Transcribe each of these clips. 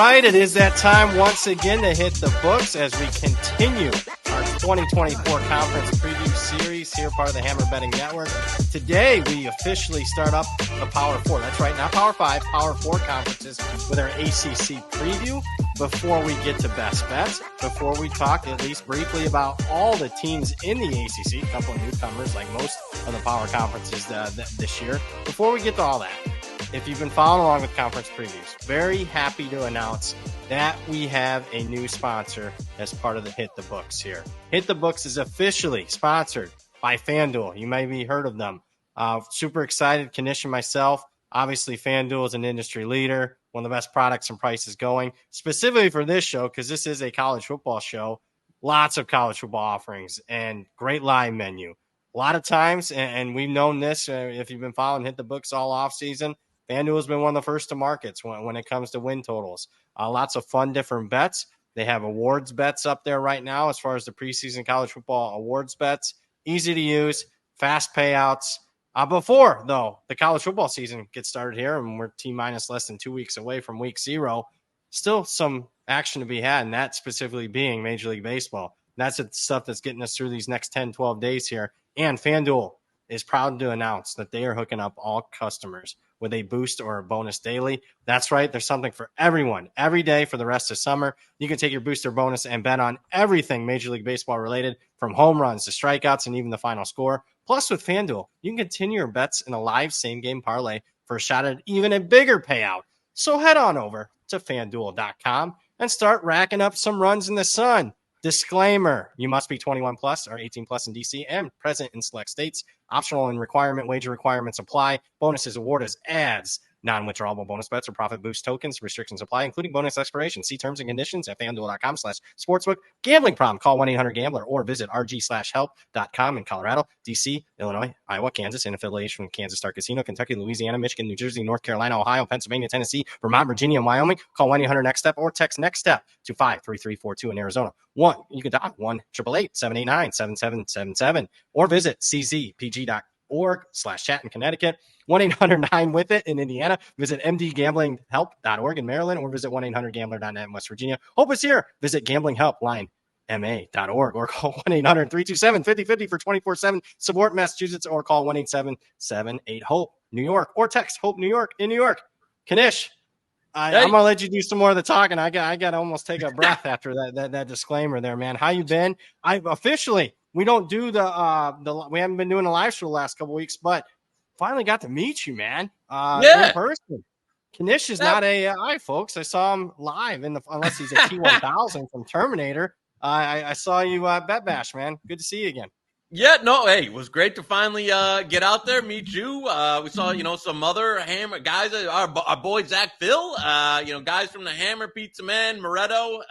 right, it is that time once again to hit the books as we continue our 2024 conference preview series here, part of the Hammer Betting Network. Today, we officially start up the Power 4. That's right, not Power 5, Power 4 conferences with our ACC preview. Before we get to best bets, before we talk at least briefly about all the teams in the ACC, a couple of newcomers like most of the power conferences this year, before we get to all that, if you've been following along with conference previews, very happy to announce that we have a new sponsor as part of the Hit the Books here. Hit the Books is officially sponsored by FanDuel. You may be heard of them. Super excited, Knish and myself. Obviously, FanDuel is an industry leader, one of the best products and prices going, specifically for this show, because this is a college football show. Lots of college football offerings and great live menu. A lot of times, and we've known this, if you've been following Hit the Books all offseason, FanDuel has been one of the first to markets when it comes to win totals. Lots of fun, different bets. They have awards bets up there right now as far as the preseason college football awards bets. Easy to use, fast payouts. Before, though, the college football season gets started here, and we're T-minus less than 2 weeks away from week 0, still some action to be had, and that specifically being Major League Baseball. And that's the stuff that's getting us through these next 10, 12 days here. And FanDuel is proud to announce that they are hooking up all customers with a boost or a bonus daily. That's right. There's something for everyone every day for the rest of summer. You can take your booster bonus and bet on everything Major League Baseball related, from home runs to strikeouts and even the final score. Plus, with FanDuel, you can continue your bets in a live same-game parlay for a shot at even a bigger payout. So head on over to FanDuel.com and start racking up some runs in the sun. Disclaimer, you must be 21 plus or 18 plus in DC and present in select states. Optional and requirement wager requirements apply. Bonuses awarded as non-withdrawable bonus bets or profit boost tokens. Restrictions apply, including bonus expiration. See terms and conditions at FanDuel.com/sportsbook. Gambling problem, call 1-800-GAMBLER or visit rg/help.com in Colorado, DC, Illinois, Iowa, Kansas, in affiliation with Kansas Star Casino, Kentucky, Louisiana, Michigan, New Jersey, North Carolina, Ohio, Pennsylvania, Tennessee, Vermont, Virginia, and Wyoming. Call 1-800-NEXTSTEP or text NEXTSTEP to 53342 in Arizona. You can dial 1-888-789-7777 or visit czpg.org/chat in Connecticut. 1-800-9-WITH-IT in Indiana. Visit mdgamblinghelp.org in Maryland or visit 1-800-GAMBLER.net in West Virginia. Hope is here. Visit gamblinghelplinema.org or call 1-800-327-5050 for 24/7 support in Massachusetts or call 1-877-8-HOPE New York or text HOPE New York in New York. Knish, I'm going to let you do some more of the talking. I got to almost take a breath after that disclaimer there, man. How you been? We don't do we haven't been doing the live show the last couple weeks, but finally got to meet you, man. In person. Knish is not AI, folks. I saw him live unless he's a T1000 from Terminator. I saw you Bet Bash, man. Good to see you again. Yeah, no, hey, it was great to finally get out there, meet you. We saw, some other Hammer guys, our boy Zach Phil, guys from the Hammer, Pizza Man, Moretto.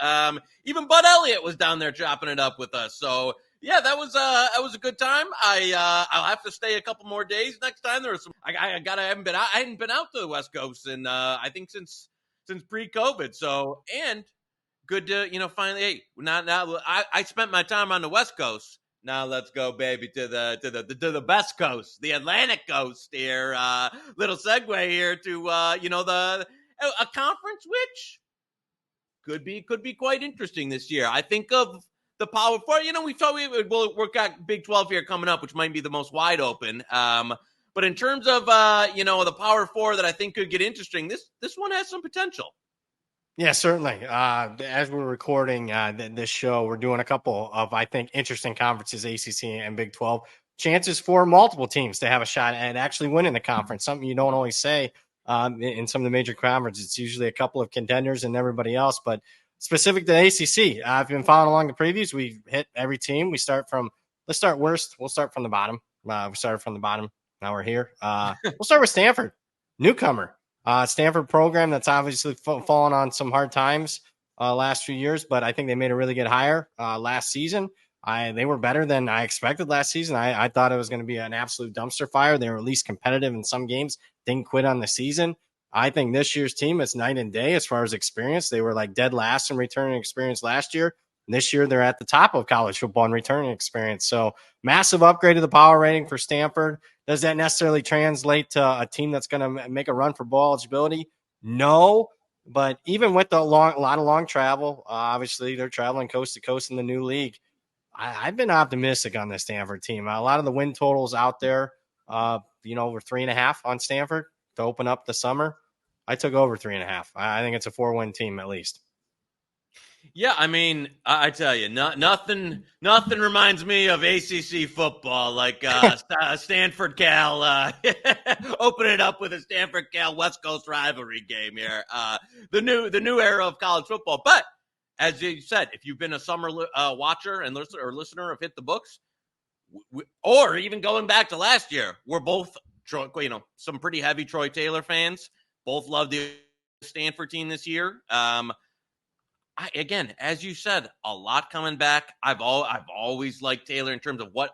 Even Bud Elliott was down there chopping it up with us. So, yeah, that was a good time. I'll have to stay a couple more days next time. There was some I hadn't been out to the West Coast and I think since pre-COVID. So, and good to finally. Hey, I spent my time on the West Coast. Now let's go, baby, to the best coast, the Atlantic coast here. Little segue here to a conference which could be quite interesting this year. I think of the Power 4. We thought we've got Big 12 here coming up, which might be the most wide open. But in terms of the Power 4 that I think could get interesting, this one has some potential. Yeah, certainly. As we're recording this show, we're doing a couple of, I think, interesting conferences, ACC and Big 12. Chances for multiple teams to have a shot at actually winning the conference, something you don't always say in some of the major conferences. It's usually a couple of contenders and everybody else. But specific to the ACC, I've been following along the previews. We've hit every team. Let's start worst. We'll start from the bottom. We started from the bottom. Now we're here. We'll start with Stanford, newcomer. Stanford program that's obviously fallen on some hard times last few years, but I think they made a really good hire last season. They were better than I expected last season. I thought it was going to be an absolute dumpster fire. They were at least competitive in some games, didn't quit on the season. I think this year's team is night and day as far as experience. They were like dead last in returning experience last year. And this year, they're at the top of college football in returning experience. So massive upgrade to the power rating for Stanford. Does that necessarily translate to a team that's going to make a run for bowl eligibility? No, But even with a lot of long travel, obviously they're traveling coast to coast in the new league. I've been optimistic on this Stanford team. A lot of the win totals out there, over 3.5 on Stanford to open up the summer. I took over 3.5. I think it's a 4-win team at least. Yeah, I mean, I tell you, nothing reminds me of ACC football like Stanford Cal. Open it up with a Stanford Cal West Coast rivalry game here. The new era of college football. But as you said, if you've been a summer watcher and listener of Hit the Books, or even going back to last year, we're both some pretty heavy Troy Taylor fans. Both love the Stanford team this year. Again, as you said, a lot coming back. I've always liked Taylor in terms of what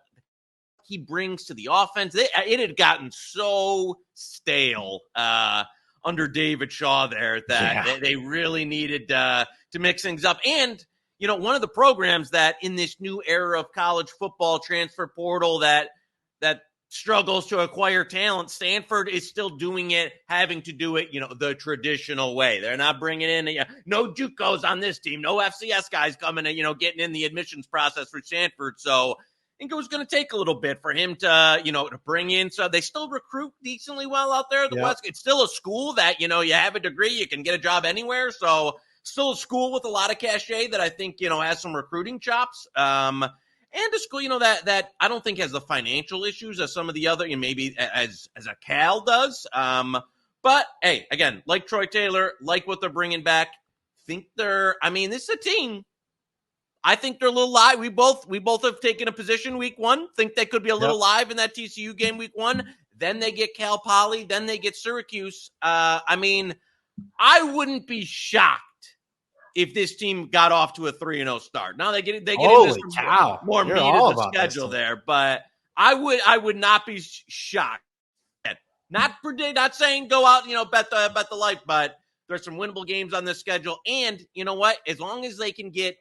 he brings to the offense. It had gotten so stale under David Shaw there that they really needed to mix things up. And, one of the programs that in this new era of college football transfer portal that struggles to acquire talent, Stanford is still doing it, having to do it, the traditional way. They're not bringing in, no JUCOs on this team, no FCS guys coming and, getting in the admissions process for Stanford. So I think it was going to take a little bit for him to, to bring in. So they still recruit decently well out there. The West, it's still a school that, you have a degree, you can get a job anywhere. So still a school with a lot of cachet that I think, has some recruiting chops. And a school, that I don't think has the financial issues as some of the other, maybe as a Cal does. But hey, again, like Troy Taylor, like what they're bringing back. This is a team. I think they're a little live. We both have taken a position week one. Think they could be a little live in that TCU game week one. Then they get Cal Poly. Then they get Syracuse. I wouldn't be shocked if this team got off to a 3-0 start. Now they get into some more meat of the schedule there, but I would not be shocked. Not saying go out, bet the life, but there's some winnable games on this schedule. And you know what? As long as they can get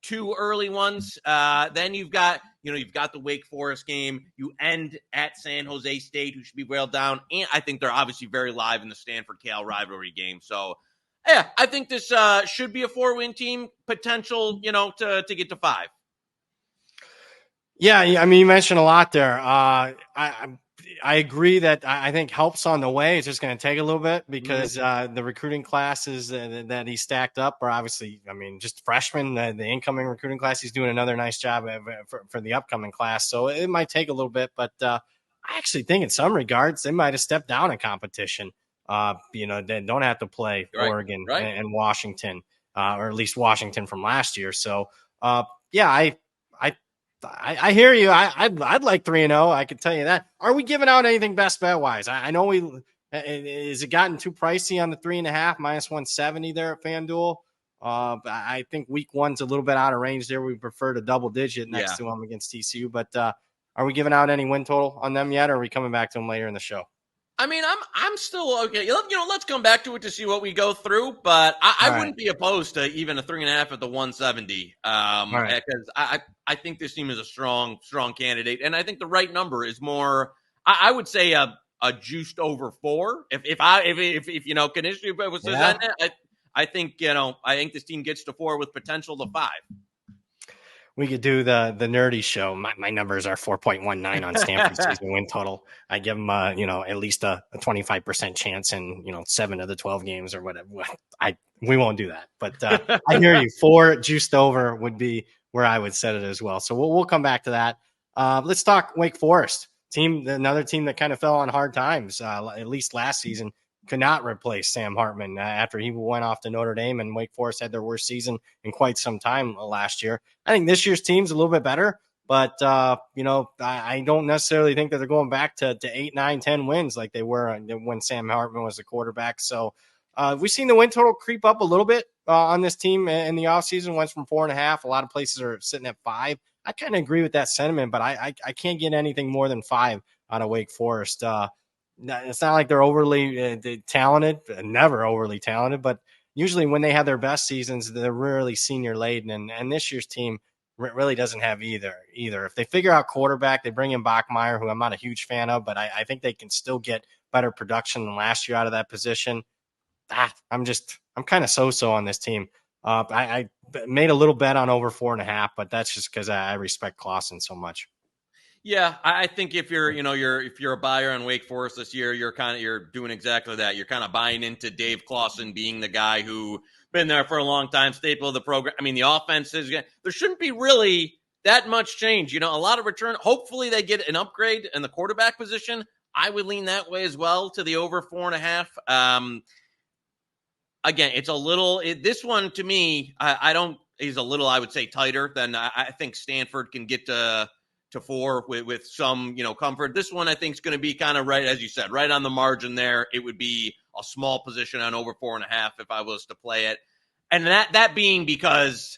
2 early ones, then you've got the Wake Forest game. You end at San Jose State, who should be railed down. And I think they're obviously very live in the Stanford-Cal rivalry game. So, yeah, I think this should be a 4-win team, potential, to get to 5. Yeah, you mentioned a lot there. I agree that I think help's on the way. It's just going to take a little bit because the recruiting classes that he stacked up are obviously, just freshmen. The incoming recruiting class, he's doing another nice job for the upcoming class. So it might take a little bit, but I actually think in some regards they might have stepped down in competition. They don't have to play Oregon and Washington, or at least Washington from last year. So, I hear you. I'd like 3-0. I can tell you that. Are we giving out anything best bet wise? I know is it gotten too pricey on the 3.5 -170 there at FanDuel? I think week one's a little bit out of range there. We prefer to double digit next to them against TCU, but are we giving out any win total on them yet? Or are we coming back to them later in the show? I'm still okay. Let's come back to it to see what we go through. But I wouldn't be opposed to even a 3.5 at the 170. Because I think this team is a strong candidate, and I think the right number is more. I would say a juiced over 4. If Knish was it, I think this team gets to 4 with potential to 5. We could do the nerdy show. My numbers are 4.19 on Stanford season win total. I give them, at least a 25% chance in, 7 of the 12 games or whatever. We won't do that, but I hear you. 4 juiced over would be where I would set it as well. So we'll come back to that. Let's talk Wake Forest another team that kind of fell on hard times, at least last season. Could not replace Sam Hartman after he went off to Notre Dame, and Wake Forest had their worst season in quite some time last year. I think this year's team's a little bit better, but I don't necessarily think that they're going back to 8, 9, 10 wins like they were when Sam Hartman was the quarterback. So we've seen the win total creep up a little bit on this team in the offseason. Went from 4.5. A lot of places are sitting at 5. I kind of agree with that sentiment, but I can't get anything more than 5 out of Wake Forest. It's not like they're overly talented, never overly talented, but usually when they have their best seasons, they're really senior laden. And this year's team really doesn't have either. If they figure out quarterback, they bring in Bachmeier, who I'm not a huge fan of, but I think they can still get better production than last year out of that position. I'm kind of so on this team. I made a little bet on over 4.5, but that's just because I respect Clausen so much. Yeah, I think if you're a buyer on Wake Forest this year, you're doing exactly that. You're kind of buying into Dave Clausen being the guy who been there for a long time, staple of the program. I mean, the offense there shouldn't be really that much change. A lot of return. Hopefully, they get an upgrade in the quarterback position. I would lean that way as well to the over 4.5. Again, it's a little. This one to me, is a little. I would say tighter than I think Stanford can get to 4 with some comfort. This one I think is going to be kind of right, as you said, right on the margin there. It would be a small position on over 4.5 if I was to play it, and that being because,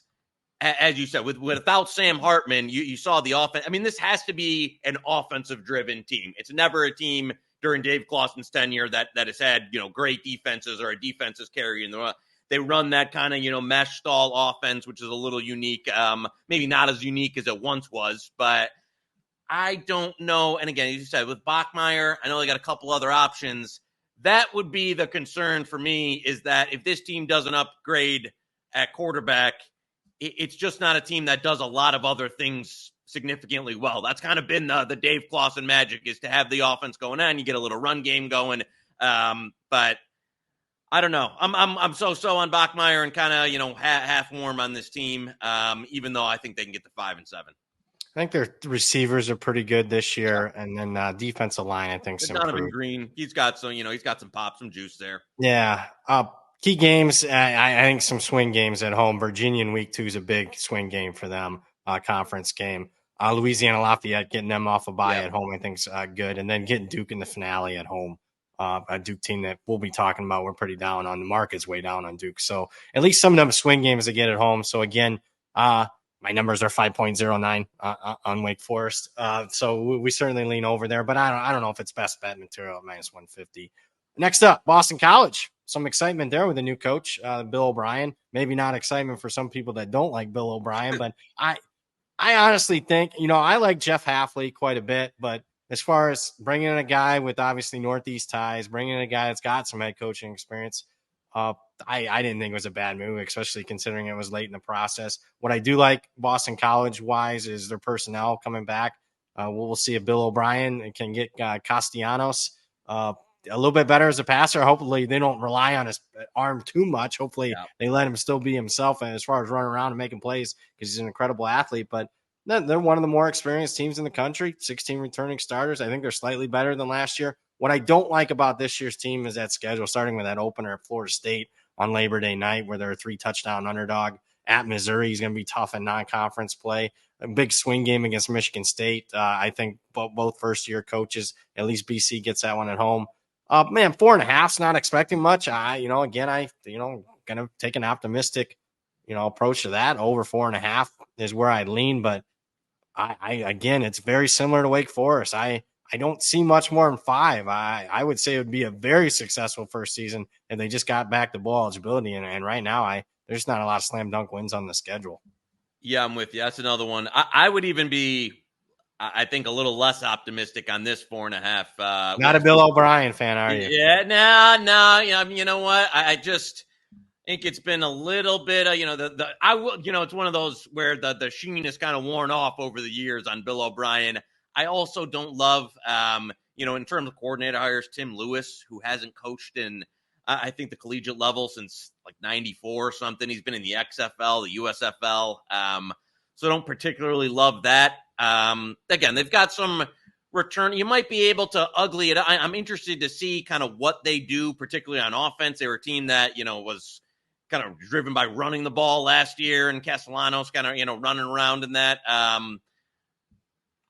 as you said, without Sam Hartman, you saw the offense. I mean, this has to be an offensive driven team. It's never a team during Dave Clausen's tenure that has had great defenses or a defense is carrying the. They run that kind of mesh stall offense, which is a little unique. Maybe not as unique as it once was, but I don't know. And again, as you said, with Bachmeier, I know they got a couple other options. That would be the concern for me, is that if this team doesn't upgrade at quarterback, it's just not a team that does a lot of other things significantly well. That's kind of been the Dave Clausen magic, is to have the offense going on. You get a little run game going. But I don't know. I'm so on Bachmeier and kind of, half warm on this team, even though I think they can get to 5 and 7. I think their receivers are pretty good this year, and then defensive line, I think, Donovan Green, he's got some pop, some juice there. Yeah. Key games, I think some swing games at home. Virginia in week 2 is a big swing game for them, conference game. Louisiana Lafayette, getting them off a bye at home, I think is good, and then getting Duke in the finale at home. A Duke team that we'll be talking about. We're pretty down on the market's way down on Duke. So at least some of them swing games they get at home. So again, my numbers are 5.09 on Wake Forest. So we certainly lean over there, but I don't know if it's best bet material at minus 150. Next up, Boston College. Some excitement there with a new coach, Bill O'Brien. Maybe not excitement for some people that don't like Bill O'Brien, but I honestly think, I like Jeff Hafley quite a bit, but as far as bringing in a guy with obviously Northeast ties, bringing in a guy that's got some head coaching experience, I didn't think it was a bad move, especially considering it was late in the process. What I do like Boston College-wise is their personnel coming back. We'll see if Bill O'Brien can get Castellanos a little bit better as a passer. Hopefully they don't rely on his arm too much. Hopefully they let him still be himself as far as running around and making plays, because he's an incredible athlete. But they're one of the more experienced teams in the country, 16 returning starters. I think they're slightly better than last year. What I don't like about this year's team is that schedule, starting with that opener at Florida State on Labor Day night, where they're a 3-touchdown underdog. At Missouri, he's going to be tough in non-conference play. A big swing game against Michigan State. I think both first-year coaches, at least BC gets that one at home. 4.5's not expecting much. I'm going to take an optimistic, approach to that. Over 4.5 is where I'd lean, but again, it's very similar to Wake Forest. I don't see much more than 5. I would say it would be a very successful first season if they just got back to bowl eligibility. And right now, there's not a lot of slam dunk wins on the schedule. Yeah, I'm with you. That's another one. I would even be, I think, a little less optimistic on this 4.5. Not a Bill O'Brien fan, are you? Yeah, no. You know what? I just think it's been a little bit of, it's one of those where the sheen is kind of worn off over the years on Bill O'Brien. I also don't love, in terms of coordinator hires, Tim Lewis, who hasn't coached in, I think, the collegiate level since like 94 or something. He's been in the XFL, the USFL. So I don't particularly love that. Again, they've got some return. You might be able to ugly it. I'm interested to see kind of what they do, particularly on offense. They were a team that, was kind of driven by running the ball last year, and Castellanos kind of, running around in that.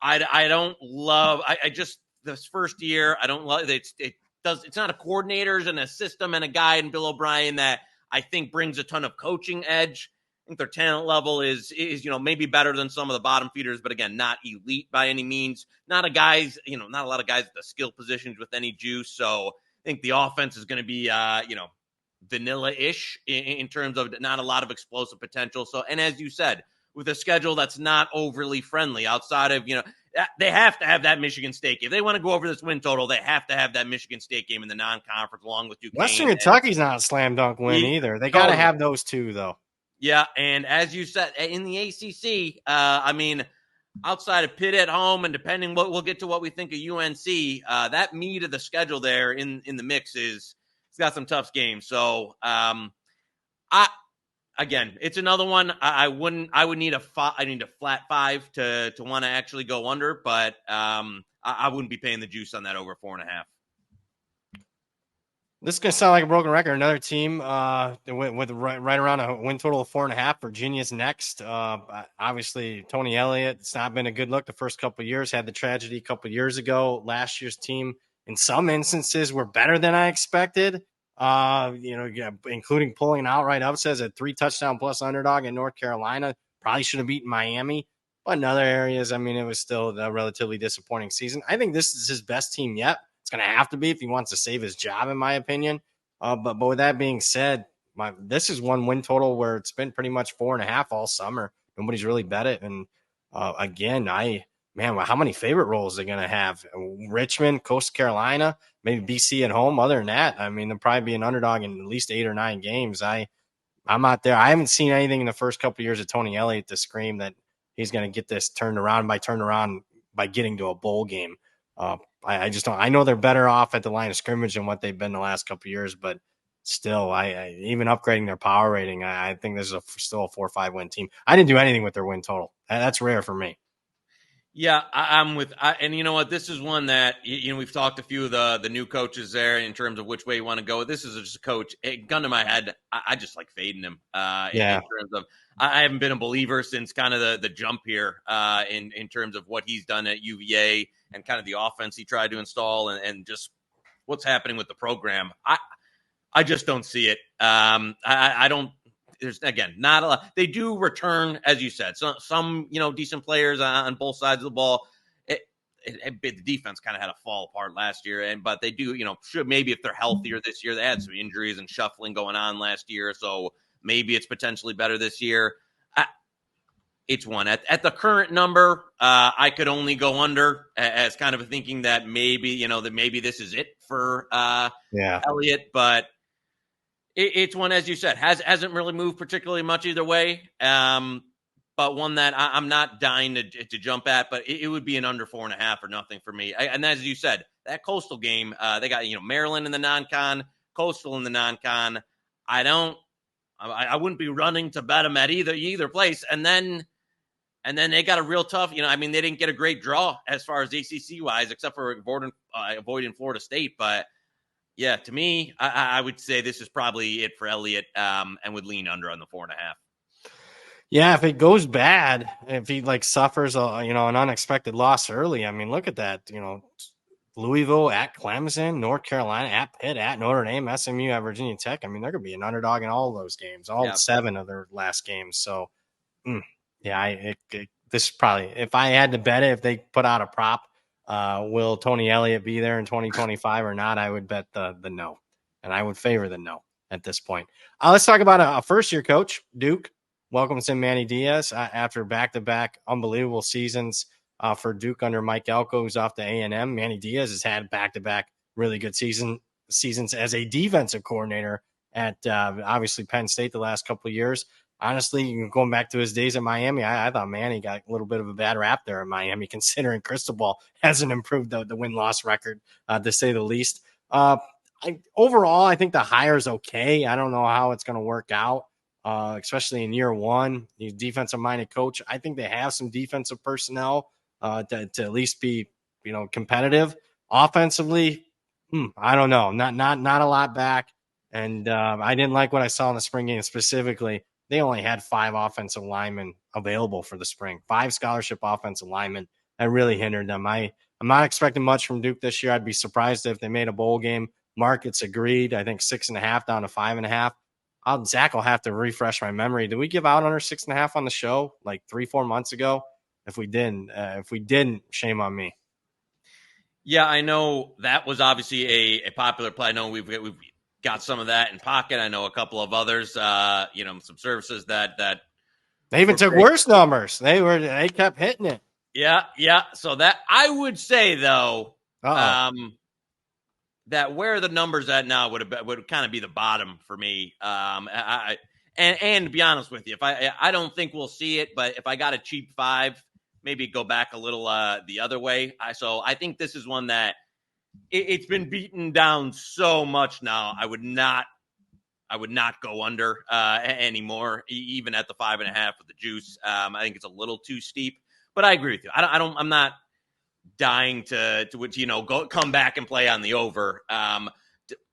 I don't love, I just, this first year, I don't love it. It's not a coordinators and a system and a guy in Bill O'Brien that I think brings a ton of coaching edge. I think their talent level is maybe better than some of the bottom feeders, but again, not elite by any means. Not a lot of guys at the skill positions with any juice. So I think the offense is going to be, vanilla-ish in terms of not a lot of explosive potential. So, and as you said, with a schedule that's not overly friendly outside of, they have to have that Michigan State game. If they want to go over this win total, they have to have that Michigan State game in the non-conference along with Duquesne. Western Kentucky's not a slam dunk win either. They got to have those two, though. Yeah, and as you said, in the ACC, I mean, outside of Pitt at home, and depending we'll get to what we think of UNC, that meat of the schedule there in the mix it's got some tough games. So, again, it's another one. I would need a flat 5 to want to actually go under, but I wouldn't be paying the juice on that over 4.5. This is going to sound like a broken record. Another team with right around a win total of 4.5. Virginia's next. Obviously, Tony Elliott, it's not been a good look the first couple of years. Had the tragedy a couple of years ago. Last year's team, in some instances, were better than I expected. Including pulling an outright upset as a 3-touchdown plus underdog in North Carolina. Probably should have beaten Miami. But in other areas, I mean, it was still a relatively disappointing season. I think this is his best team yet. It's going to have to be if he wants to save his job, in my opinion. But with that being said, this is one win total where it's been pretty much 4.5 all summer. Nobody's really bet it. And again, how many favorite roles are they going to have? Richmond, Coastal Carolina, maybe BC at home. Other than that, I mean, they'll probably be an underdog in at least 8 or 9 games. I'm out there. I haven't seen anything in the first couple of years of Tony Elliott to scream that he's going to get this turned around by getting to a bowl game. I just don't. I know they're better off at the line of scrimmage than what they've been the last couple of years, but still, I even upgrading their power rating, I think this is still a 4 or 5 win team. I didn't do anything with their win total. That's rare for me. Yeah, I'm with, and you know what? This is one that we've talked to a few of the new coaches there in terms of which way you want to go. This is just a coach. Gun to my head, I just like fading him. In terms of, I haven't been a believer since kind of the jump here in terms of what he's done at UVA and kind of the offense he tried to install and just what's happening with the program. I just don't see it. I don't. There's, again, not a lot. They do return, as you said, some decent players on both sides of the ball. The defense kind of had a fall apart last year, but they do, should maybe if they're healthier this year. They had some injuries and shuffling going on last year, so maybe it's potentially better this year. It's one at the current number. I could only go under as kind of a thinking that maybe that maybe this is it for Elliott, but. It's one, as you said, hasn't really moved particularly much either way, but one that I'm not dying to jump at, but it would be an under 4.5 or nothing for me. And as you said, that Coastal game, they got Maryland in the non-con, Coastal in the non-con. I wouldn't be running to bet them at either place, and then they got a real tough. They didn't get a great draw as far as ACC wise, except for avoiding Florida State, but. Yeah, to me, I would say this is probably it for Elliott, and would lean under on the 4.5. Yeah, if it goes bad, if he suffers an unexpected loss early, I mean, look at that. Louisville at Clemson, North Carolina at Pitt, at Notre Dame, SMU at Virginia Tech. I mean, they're going to be an underdog in all those games, 7 of their last games. So, this is probably, if I had to bet it, if they put out a prop. Will Tony Elliott be there in 2025 or not? I would bet the no, and I would favor the no at this point. Let's talk about a first-year coach, Duke. Welcomes in Manny Diaz after back-to-back unbelievable seasons for Duke under Mike Elko, who's off to A&M. Manny Diaz has had back-to-back really good seasons as a defensive coordinator at obviously Penn State the last couple of years. Honestly, going back to his days at Miami, I thought Manny got a little bit of a bad rap there in Miami, considering Cristobal hasn't improved the win-loss record, to say the least. Overall, I think the hire is okay. I don't know how it's going to work out, especially in year one. He's a defensive-minded coach. I think they have some defensive personnel to at least be, competitive. Offensively, I don't know. Not a lot back. And I didn't like what I saw in the spring game specifically. They only had 5 offensive linemen available for the spring, 5 scholarship offensive linemen. That really hindered them. I'm not expecting much from Duke this year. I'd be surprised if they made a bowl game. Markets agreed. I think 6.5 down to 5.5. Zach will have to refresh my memory. Did we give out under 6.5 on the show like 3-4 months ago? If we didn't, shame on me. Yeah, I know that was obviously a popular play. I know we've got some of that in pocket. I know a couple of others, some services that they even took worse numbers. They kept hitting it. Yeah. So that I would say though, that where the numbers at now would kind of be the bottom for me. And to be honest with you, if I don't think we'll see it, but if I got a cheap 5, maybe go back a little the other way. So I think this is one that it's been beaten down so much now. I would not go under anymore, even at the 5.5 with the juice. I think it's a little too steep, but I agree with you. I'm not dying to come back and play on the over.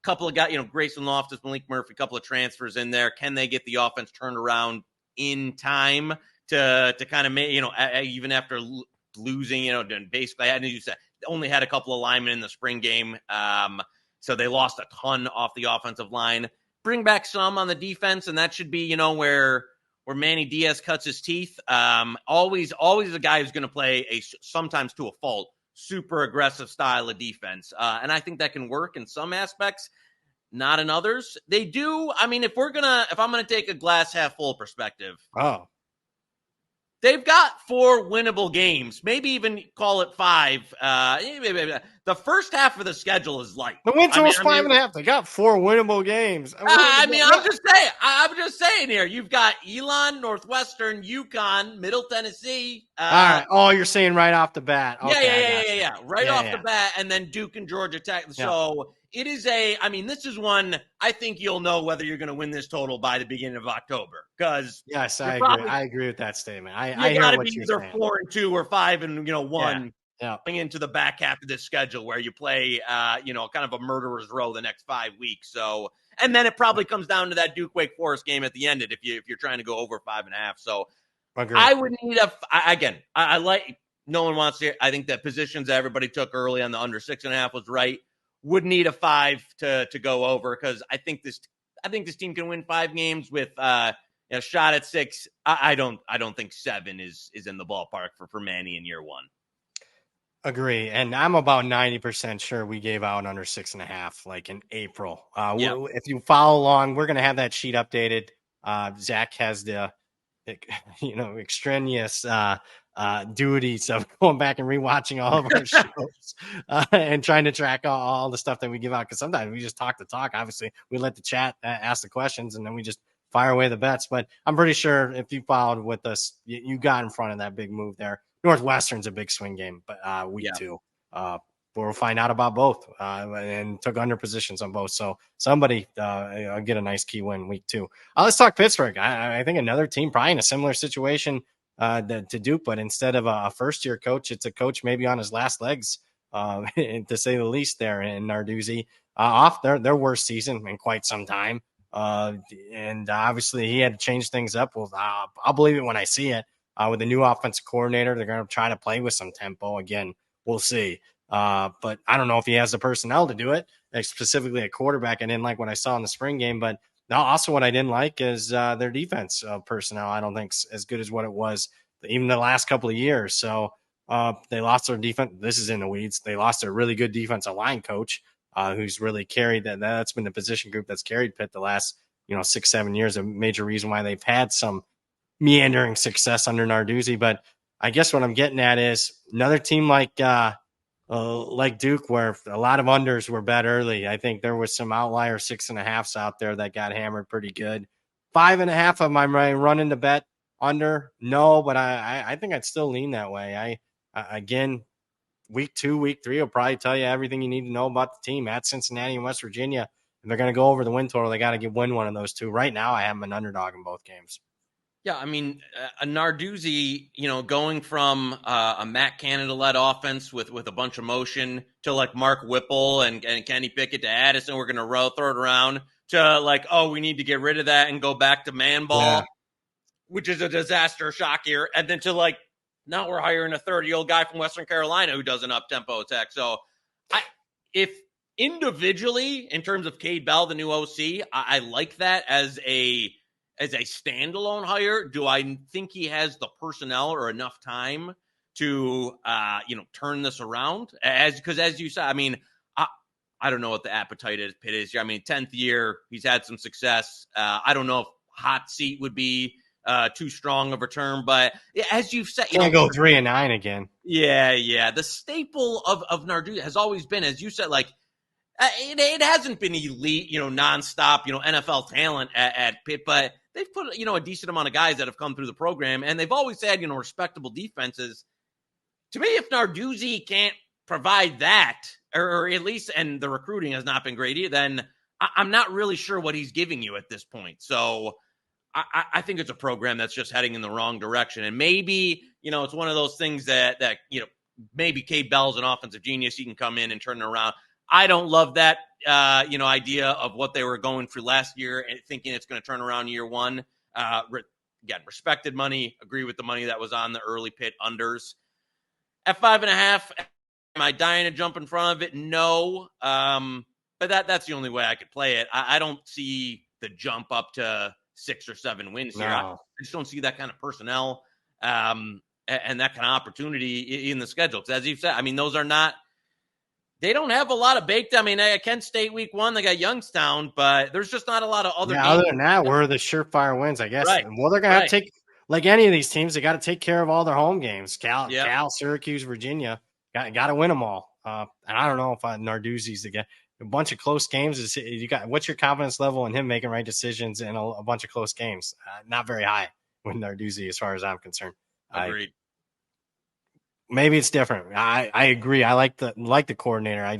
Couple of guys, Grayson Loftus, Malik Murphy, a couple of transfers in there. Can they get the offense turned around in time to kind of make, even after losing, basically, as you said, only had a couple of linemen in the spring game. So they lost a ton off the offensive line. Bring back some on the defense, and that should be, where Manny Diaz cuts his teeth. Always a guy who's going to play sometimes to a fault, super aggressive style of defense. And I think that can work in some aspects, not in others. They do. I mean, if I'm going to take a glass half full perspective. Oh. They've got 4 winnable games, maybe even call it 5. The first half of the schedule is light. The win total was 5.5. They got 4 winnable games. I'm just saying here. You've got Elon, Northwestern, UConn, Middle Tennessee. All right. Oh, you're saying right off the bat. Okay, yeah. Right off the bat, and then Duke and Georgia Tech. Yeah. So it is this is one I think you'll know whether you're going to win this total by the beginning of October. Because yes, I agree. I agree with that statement. I hear what you're saying. Either 4-2 or 5-1. Yeah. Going into the back half of this schedule where you play, kind of a murderer's row the next 5 weeks. So, and then it probably comes down to that Duke Wake Forest game at the end if you're trying to go over 5.5. So, agreed. I would need I like. No one wants to. I think that positions that everybody took early on the under 6.5 was right. Would need a 5 to go over because I think this team can win 5 games with a shot at 6. I don't think 7 is in the ballpark for Manny in year 1. Agree. And I'm about 90% sure we gave out under 6.5, like in April. If you follow along, we're going to have that sheet updated. Zach has the, extraneous duties of going back and rewatching all of our shows and trying to track all the stuff that we give out. Because sometimes we just talk the talk. Obviously, we let the chat ask the questions and then we just fire away the bets. But I'm pretty sure if you followed with us, you got in front of that big move there. Northwestern's a big swing game, but week 2. We'll find out about both and took under positions on both. So somebody get a nice key win week 2. Let's talk Pittsburgh. I think another team probably in a similar situation to Duke, but instead of a first-year coach, it's a coach maybe on his last legs, to say the least there in Narduzzi, off their worst season in quite some time. And obviously he had to change things up. Well, I'll believe it when I see it. With a new offensive coordinator, they're going to try to play with some tempo. Again, we'll see. But I don't know if he has the personnel to do it, specifically at quarterback. I didn't like what I saw in the spring game. But also what I didn't like is their defense personnel. I don't think as good as what it was even the last couple of years. So they lost their defense. This is in the weeds. They lost a really good defensive line coach who's really carried that. That's been the position group that's carried Pitt the last 6-7 years. A major reason why they've had some meandering success under Narduzzi. But I guess what I'm getting at is another team like Duke, where a lot of unders were bet early. I think there was some outlier 6.5s out there that got hammered pretty good. 5.5 of my running to bet under. No, but I think I'd still lean that way. Again, week 2, week 3 will probably tell you everything you need to know about the team at Cincinnati and West Virginia. If they're going to go over the win total, they got to win one of those 2. Right now, I have them an underdog in both games. Yeah, I mean, a Narduzzi, going from a Matt Canada-led offense with a bunch of motion to like Mark Whipple and Kenny Pickett to Addison, we're going to throw it around to like, oh, we need to get rid of that and go back to man ball, which is a disaster shock here. And then to like, now we're hiring a 30-year-old guy from Western Carolina who does an up-tempo attack. So if individually, in terms of Cade Bell, the new OC, I like that as a standalone hire. Do I think he has the personnel or enough time to, turn this around? Because as you said, I mean, I don't know what the appetite is. Pitt is. I mean, 10th year, he's had some success. I don't know if hot seat would be too strong of a term, but as you've said, can't go 3-9 again. Yeah. The staple of Narduzzi has always been, as you said, like it hasn't been elite, nonstop, NFL talent at Pitt, but they've put, a decent amount of guys that have come through the program, and they've always had, respectable defenses. To me, if Narduzzi can't provide that, or at least, and the recruiting has not been great either, then I'm not really sure what he's giving you at this point. So I think it's a program that's just heading in the wrong direction. And maybe, it's one of those things that maybe Cade Bell's an offensive genius. He can come in and turn it around. I don't love that, idea of what they were going for last year and thinking it's going to turn around year one. Again, respected money, agree with the money that was on the early Pitt unders. At 5.5, am I dying to jump in front of it? No. But that's the only way I could play it. I don't see the jump up to 6 or 7 wins here. I just don't see that kind of personnel and that kind of opportunity in the schedule. Because as you said, those are not – they don't have a lot of baked. Kent State week 1, they got Youngstown, but there's just not a lot of other games. Other than that, we're the surefire wins, I guess. Right. Well, they're going to have to take – like any of these teams, they got to take care of all their home games. Cal, Syracuse, Virginia, got to win them all. And I don't know if Narduzzi's the guy. A bunch of close games. What's your confidence level in him making right decisions in a bunch of close games? Not very high with Narduzzi, as far as I'm concerned. Agreed. Maybe it's different. I agree. I like the coordinator. I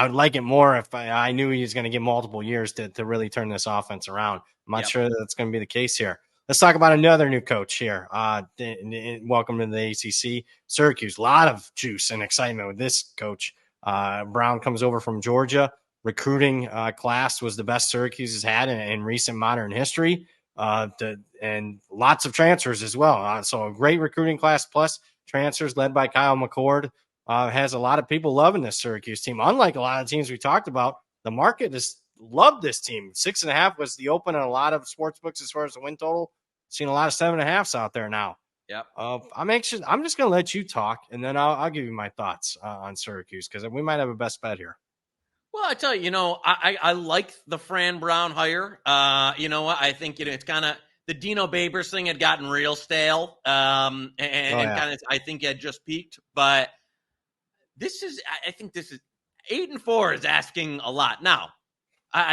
would like it more if I knew he was going to get multiple years to really turn this offense around. I'm not sure that's going to be the case here. Let's talk about another new coach here. Welcome to the ACC. Syracuse, a lot of juice and excitement with this coach. Brown comes over from Georgia. Recruiting class was the best Syracuse has had in recent modern history, and lots of transfers as well. So a great recruiting class plus transfers led by Kyle McCord has a lot of people loving this Syracuse team. Unlike a lot of teams we talked about, the market has loved this team. 6.5 was the open in a lot of sports books as far as the win total. Seen a lot of 7.5s out there now. Yep. I'm anxious. I'm just going to let you talk, and then I'll give you my thoughts on Syracuse because we might have a best bet here. Well, I tell you, I like the Fran Brown hire. I think it's kind of the Dino Babers thing had gotten real stale, and kind of I think had just peaked. But I think this is 8-4 is asking a lot. Now,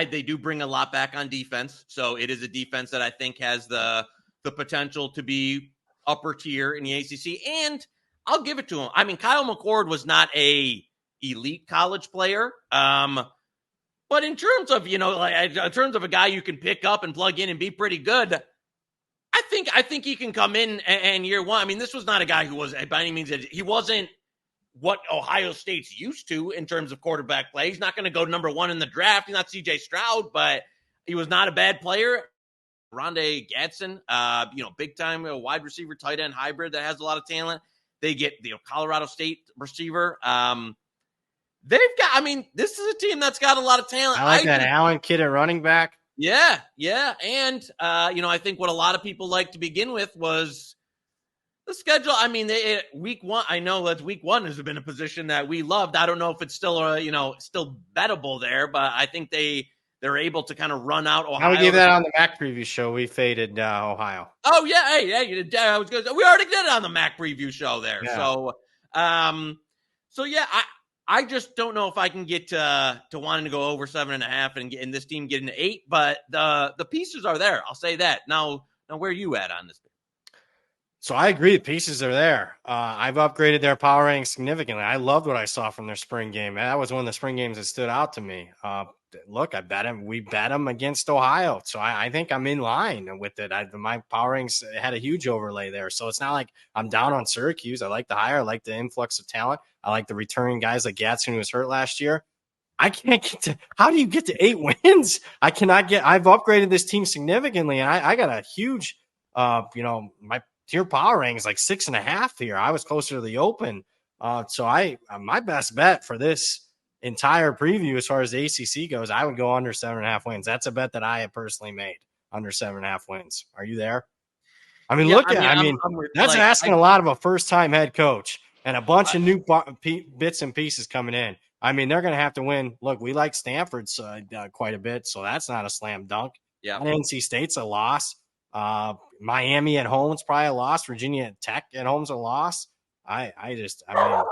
they do bring a lot back on defense, so it is a defense that I think has the potential to be upper tier in the ACC, and I'll give it to him. Kyle McCord was not a elite college player, but in terms of in terms of a guy you can pick up and plug in and be pretty good, I think he can come in and year one. This was not a guy who was by any means he wasn't what Ohio State's used to in terms of quarterback play. He's not going to go number 1 in the draft. He's not CJ Stroud, but he was not a bad player. Rondé Gadsden, big time wide receiver, tight end hybrid that has a lot of talent. They get the Colorado State receiver. They've got, this is a team that's got a lot of talent. I like that Allen kid at running back. Yeah. And, I think what a lot of people like to begin with was the schedule. Week 1, I know that week 1 has been a position that we loved. I don't know if it's still, still bettable there, but I think they're able to kind of run out Ohio. I gave that on the Mac preview show. We faded Ohio. Oh yeah, hey, you did. I was good. We already did it on the Mac preview show there. Yeah. So yeah, I just don't know if I can get to wanting to go over 7.5 and this team getting to 8. But the pieces are there. I'll say that. Now where are you at on this? So I agree. The pieces are there. I've upgraded their power rating significantly. I loved what I saw from their spring game. That was one of the spring games that stood out to me. Look, I bet him. We bet him against Ohio. So I think I'm in line with it. My power ratings had a huge overlay there. So it's not like I'm down on Syracuse. I like the hire. I like the influx of talent. I like the returning guys like Gadsden, who was hurt last year. I can't get to – how do you get to 8 wins? I've upgraded this team significantly, and I got a huge my tier power rating is like 6.5 here. I was closer to the open. So my best bet for this entire preview as far as the ACC goes, I would go under 7.5 wins. That's a bet that I have personally made, under 7.5 wins. Are you there? That's asking a lot of a first-time head coach and a bunch of new bits and pieces coming in. They're going to have to win. Look, we like Stanford quite a bit, so that's not a slam dunk. Yeah, NC State's a loss. Miami at home is probably a loss. Virginia Tech at home's a loss. I mean,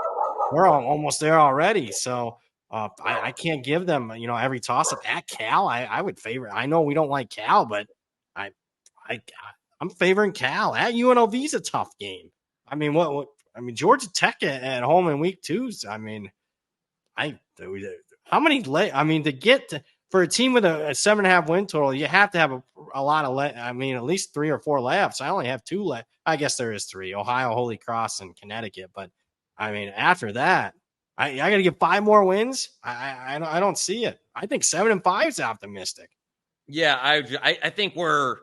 we're almost there already. So I can't give them, every toss up at Cal. I would favor. I know we don't like Cal, but I, I, I'm favoring Cal at UNLV is a tough game. I mean, Georgia Tech at home in week 2. I mean, how many to get to, for a team with a 7.5 win total, you have to have a lot of at least 3 or 4 layups. I only have 2 I guess there is 3: Ohio, Holy Cross, and Connecticut. But I mean, after that, I got to get 5 more wins. I don't see it. I think 7-5 is optimistic. Yeah, I think we're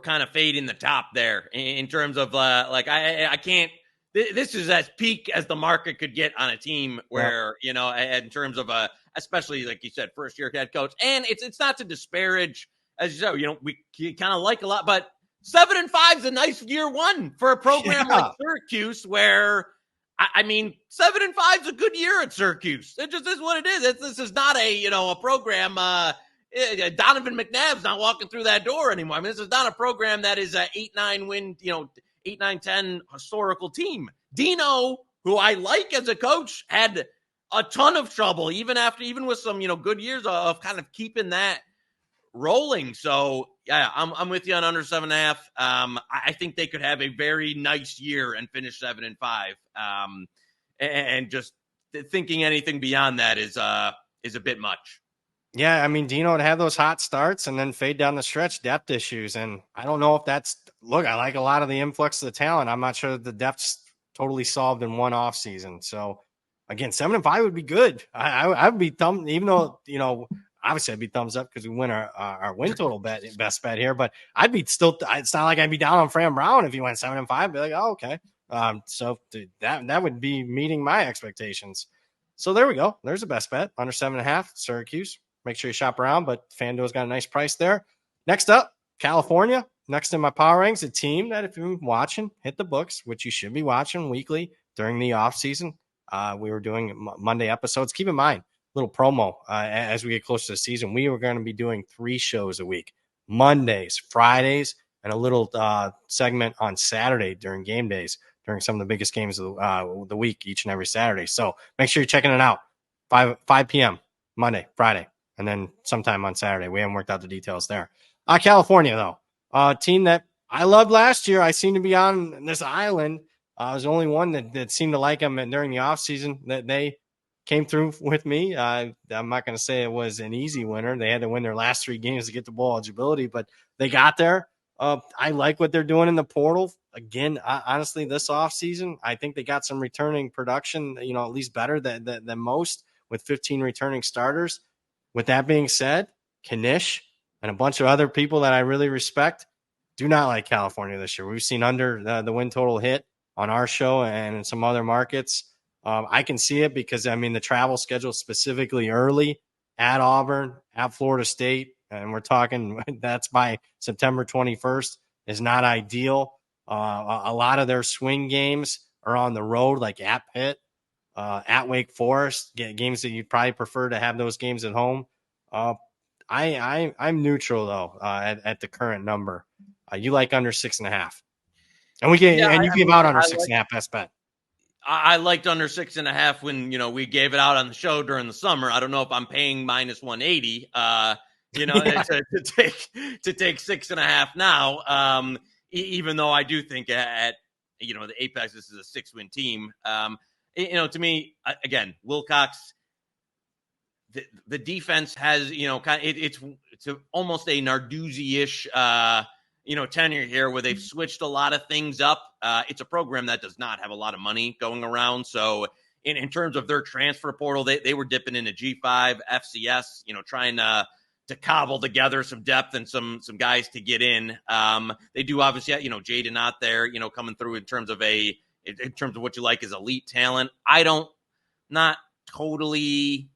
kind of fading the top there in terms of I can't. This is as peak as the market could get on a team where, in terms of especially like you said, first year head coach. And it's not to disparage, as you said, we kind of like a lot, but 7-5 is a nice year 1 for a program like Syracuse, where 7-5 is a good year at Syracuse. It just is what it is. This is not a program. Donovan McNabb's not walking through that door anymore. I mean, this is not a program that is a 8-9 win, 8-9-10 historical team. Dino, who I like as a coach, had a ton of trouble, even with some, good years of kind of keeping that rolling. So yeah, I'm with you on under 7.5. I think they could have a very nice year and finish 7-5. And just thinking anything beyond that is a bit much. Yeah, I mean, Dino would have those hot starts and then fade down the stretch, depth issues. And I don't know if I like a lot of the influx of the talent. I'm not sure that the depth's totally solved in one off season. So again, 7-5 would be good. I would be even though, obviously I'd be thumbs up because we win our win total best bet here, but I'd be still, it's not like I'd be down on Fran Brown if he went 7-5. I'd be like, oh, okay. So that would be meeting my expectations. So there we go. There's a best bet under 7.5, Syracuse. Make sure you shop around, but FanDuel's got a nice price there. Next up, California. Next in my power ranks, a team that if you're watching, hit the books, which you should be watching weekly during the off season. We were doing Monday episodes. Keep in mind, little promo as we get close to the season. We were going to be doing 3 shows a week: Mondays, Fridays, and a little segment on Saturday during game days, during some of the biggest games of the week, each and every Saturday. So make sure you're checking it out. 5 p.m. Monday, Friday, and then sometime on Saturday. We haven't worked out the details there. California, though, a team that I loved last year. I seem to be on this island. I was the only one that seemed to like them during the offseason. That they came through with me. I'm not going to say it was an easy winner. They had to win their last 3 games to get the bowl eligibility, but they got there. I like what they're doing in the portal. Again, honestly, this offseason, I think they got some returning production, at least better than most, with 15 returning starters. With that being said, Knish and a bunch of other people that I really respect do not like California this year. We've seen under the win total hit on our show and in some other markets. I can see it because, the travel schedule specifically early at Auburn, at Florida State, and we're talking that's by September 21st, is not ideal. A lot of their swing games are on the road, like at Pitt, at Wake Forest, games that you'd probably prefer to have those games at home. I'm neutral though at the current number. You like under 6.5, and you gave out under 6.5 best bet. I liked under 6.5 when we gave it out on the show during the summer. I don't know if I'm paying minus 180. To take 6.5 now. Even though I do think at the Apex this is a 6-win team. To me, again, Wilcox, the defense has, it's almost a Narduzzi-ish, tenure here where they've switched a lot of things up. It's a program that does not have a lot of money going around. So in terms of their transfer portal, they were dipping into G5, FCS, trying to cobble together some depth and some guys to get in. They do obviously, Jaden out there, coming through in terms of what you like as elite talent. Not totally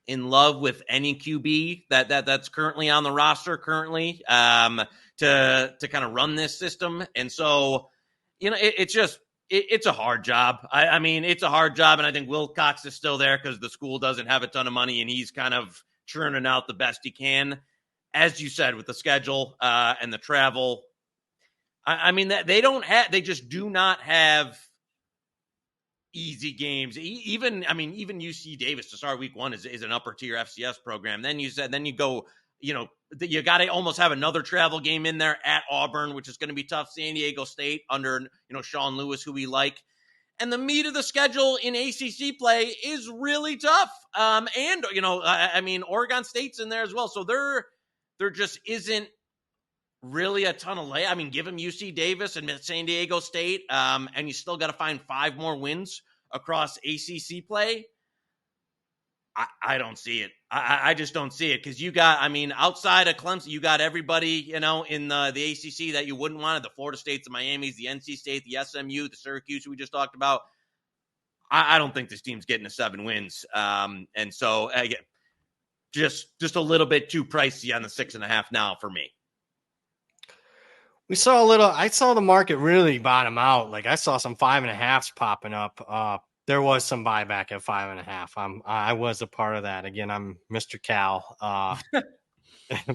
in love with any QB that's currently on the roster to kind of run this system. And so, it's a hard job. It's a hard job. And I think Wilcox is still there because the school doesn't have a ton of money and he's kind of churning out the best he can. As you said, with the schedule and the travel, I mean, that they just do not have easy games. Even UC Davis to start week 1 is an upper tier FCS program. Then you go, you got to almost have another travel game in there at Auburn, which is going to be tough. San Diego State under, Sean Lewis, who we like. And the meat of the schedule in ACC play is really tough. Oregon State's in there as well. So there just isn't really a ton of give them UC Davis and San Diego State, and you still got to find 5 more wins across ACC play. I don't see it. I just don't see it, because you got, outside of Clemson, you got everybody, in the ACC that you wouldn't want, the Florida States, the Miamis, the NC State, the SMU, the Syracuse we just talked about. I don't think this team's getting to 7 wins. And so, again, just a little bit too pricey on the 6.5 now for me. I saw the market really bottom out. Like, I saw some 5.5s popping up. There was some buyback at 5.5. I was a part of that. Again, I'm Mr. Cal.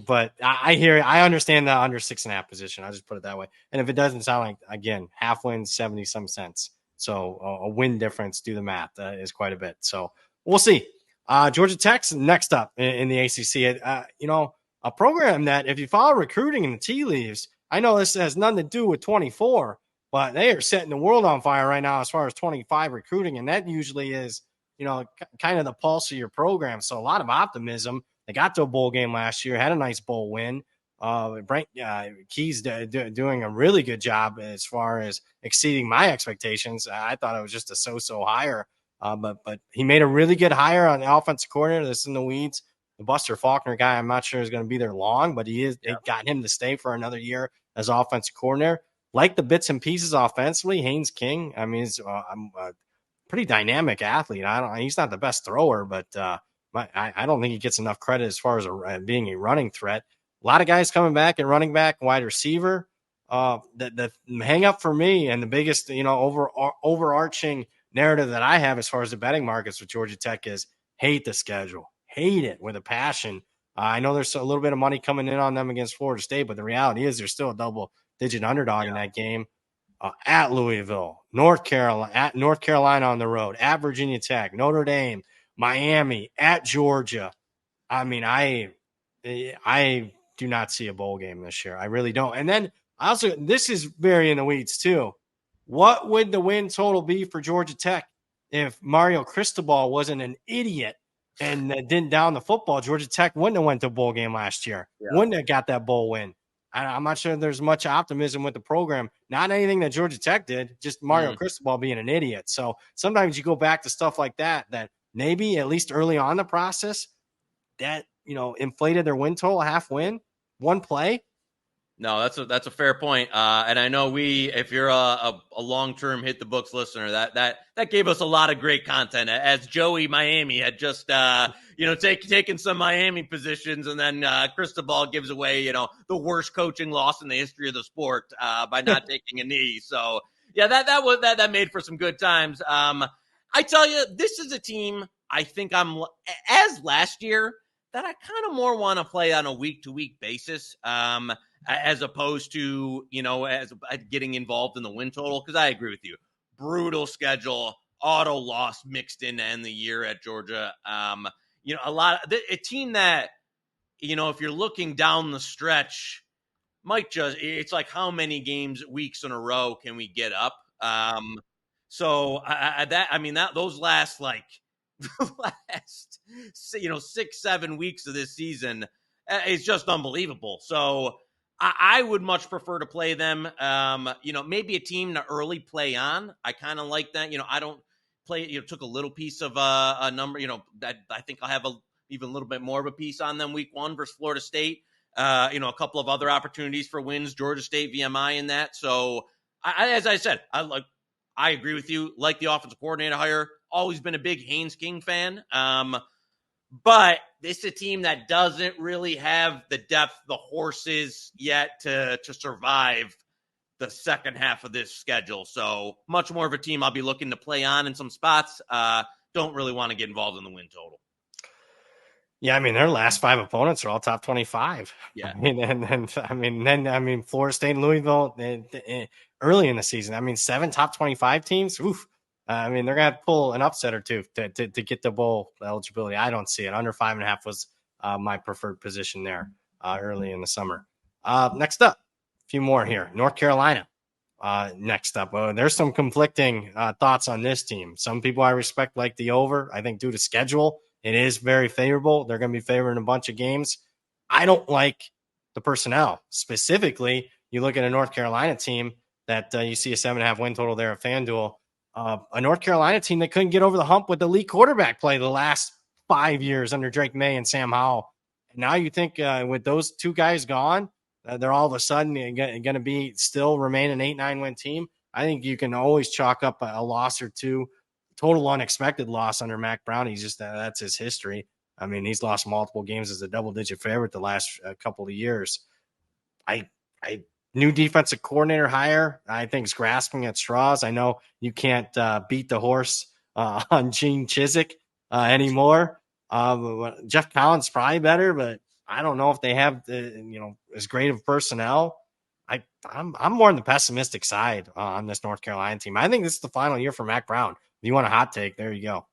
But I understand the under 6.5 position. I'll just put it that way. And if it doesn't sound like, again, half win, 70 some cents. So a win difference, do the math, is quite a bit. So we'll see. Georgia Tech's next up in the ACC. A program that, if you follow recruiting in the tea leaves, I know this has nothing to do with 24, but they are setting the world on fire right now as far as 25 recruiting. And that usually is, kind of the pulse of your program. So a lot of optimism. They got to a bowl game last year, had a nice bowl win. Brent Key's doing a really good job as far as exceeding my expectations. I thought it was just a so-so hire, but he made a really good hire on the offensive coordinator. This is in the weeds. The Buster Faulkner guy, I'm not sure is going to be there long, but they got him to stay for another year as offensive coordinator. Like the bits and pieces offensively, Haynes King, he's a pretty dynamic athlete. He's not the best thrower, but I don't think he gets enough credit as far as being a running threat. A lot of guys coming back at running back, wide receiver. The hang up for me, and the biggest, overarching narrative that I have as far as the betting markets with Georgia Tech is hate the schedule. Hate it with a passion. I know there's a little bit of money coming in on them against Florida State, but the reality is they're still a double-digit underdog in that game. At Louisville, North Carolina on the road, at Virginia Tech, Notre Dame, Miami, at Georgia. I do not see a bowl game this year. I really don't. And then also, this is very in the weeds too. What would the win total be for Georgia Tech if Mario Cristobal wasn't an idiot and didn't down the football? Georgia Tech wouldn't have went to a bowl game last year. Yeah. Wouldn't have got that bowl win. I'm not sure there's much optimism with the program. Not anything that Georgia Tech did, just Mario Cristobal being an idiot. So sometimes you go back to stuff like that maybe at least early on in the process that, inflated their win total, half win, one play. No, that's a fair point. And I know if you're a long-term hit the books listener, that gave us a lot of great content, as Joey Miami had just, taken some Miami positions, and then Cristobal gives away, the worst coaching loss in the history of the sport by not taking a knee. So yeah, that made for some good times. I tell you, this is a team I think I'm as last year that I kind of more want to play on a week-to-week basis. As opposed to, as getting involved in the win total. Because I agree with you. Brutal schedule, auto loss mixed in to end the year at Georgia. A team that, if you're looking down the stretch, it's like how many weeks in a row can we get up? Those last last 6-7 weeks of this season is just unbelievable. So I would much prefer to play them. Maybe a team to early play on. I kind of like that. I don't play. Took a little piece of a number. That I think I'll have even a little bit more of a piece on them week 1 versus Florida State. A couple of other opportunities for wins. Georgia State, VMI in that. So as I said, I agree with you. Like the offensive coordinator hire. Always been a big Haynes King fan. But this is a team that doesn't really have the depth, the horses yet to survive the second half of this schedule. So much more of a team I'll be looking to play on in some spots. Don't really want to get involved in the win total. Yeah, I mean, their last 5 opponents are all top 25. Yeah. Then Florida State and Louisville early in the season. I mean, 7 top 25 teams. Oof. I mean, they're going to pull an upset or two to get the bowl eligibility. I don't see it. Under 5.5 was my preferred position there early in the summer. Next up, a few more here. North Carolina. Next up, there's some conflicting thoughts on this team. Some people I respect like the over. I think due to schedule, it is very favorable. They're going to be favoring a bunch of games. I don't like the personnel. Specifically, you look at a North Carolina team that you see a 7.5 win total there at FanDuel. A North Carolina team that couldn't get over the hump with the elite quarterback play the last 5 years under Drake May and Sam Howell. And now you think with those two guys gone, they're all of a sudden going to be still remain an 8-9 win team. I think you can always chalk up a loss or two. Total unexpected loss under Mac Brown. He's just that's his history. I mean, he's lost multiple games as a double-digit favorite the last couple of years. I new defensive coordinator hire, I think is grasping at straws. I know you can't beat the horse on Gene Chizik anymore. Jeff Collins probably better, but I don't know if they have as great of personnel. I'm more on the pessimistic side on this North Carolina team. I think this is the final year for Mac Brown. If you want a hot take, there you go.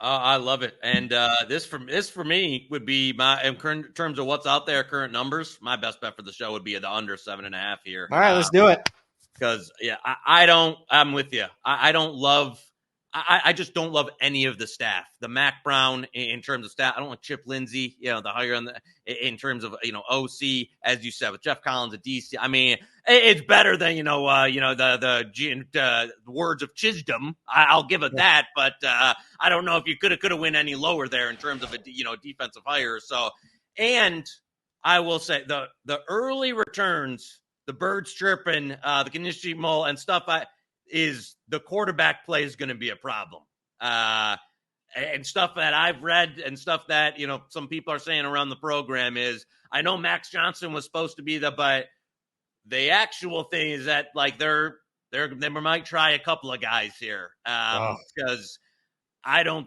I love it. And this for me would be in terms of what's out there, current numbers. My best bet for the show would be the under 7.5 here. All right, let's do it. Because I'm with you. I just don't love any of the staff. The Mac Brown in terms of staff. I don't like Chip Lindsey, the higher in terms of, OC, as you said, with Jeff Collins at DC. I mean, it's better than, the words of Chisholm. I'll give it that, but I don't know if you could have went any lower there in terms of a, defensive hire. So, and I will say the early returns, the birds chirping, the Knish Mole and stuff, is the quarterback play is going to be a problem. And stuff that I've read and stuff that, some people are saying around the program is, I know Max Johnson was supposed to be but the actual thing is that like they might try a couple of guys here. Because I'm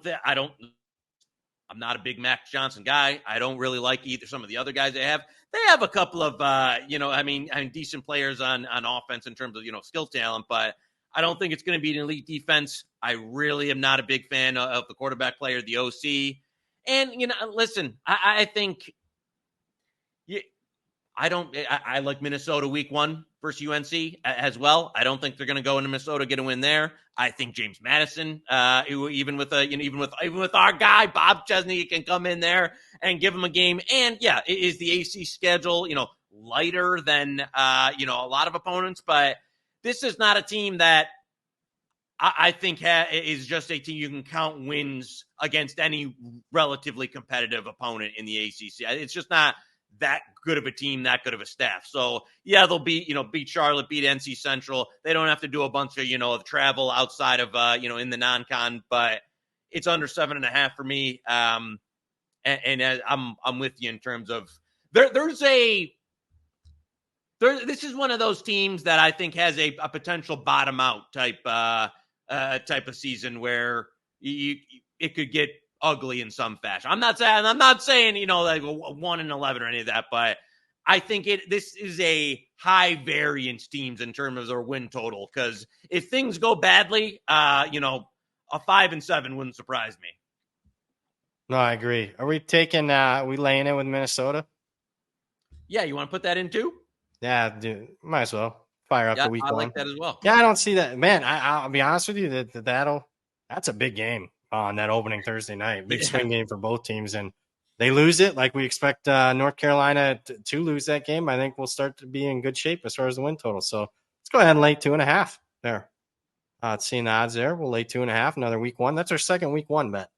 not a big Max Johnson guy. I don't really like either some of the other guys they have. They have a couple of, decent players on offense in terms of, skill talent, but I don't think it's going to be an elite defense. I really am not a big fan of the quarterback player, the OC. And, listen, I think I like Minnesota week 1 versus UNC as well. I don't think they're going to go into Minnesota, get a win there. I think James Madison, even with our guy, Bob Chesney, can come in there and give him a game. And yeah, is the AC schedule, lighter than, a lot of opponents, but this is not a team that I think is just a team you can count wins against any relatively competitive opponent in the ACC. It's just not that good of a team, that good of a staff. So yeah, they'll beat Charlotte, beat NC Central. They don't have to do a bunch of, of travel outside of, in the non-con, but it's under 7.5 for me. And I'm with you in terms of this is one of those teams that I think has a potential bottom out type of season where it could get ugly in some fashion. I'm not saying like 1-11 or any of that, but I think this is a high variance teams in terms of their win total. Because if things go badly, a 5-7 wouldn't surprise me. No, I agree. Are we taking? We laying it with Minnesota? Yeah, you want to put that in too? Yeah, dude, might as well fire up the week 1. I like that as well. Yeah, I don't see that, man. I'll be honest with you that's a big game on that opening Thursday night. Big swing game for both teams, and they lose it like we expect North Carolina to lose that game. I think we'll start to be in good shape as far as the win total. So let's go ahead and lay 2.5 there. Seeing the odds there, we'll lay 2.5. Another week 1. That's our second week 1 bet,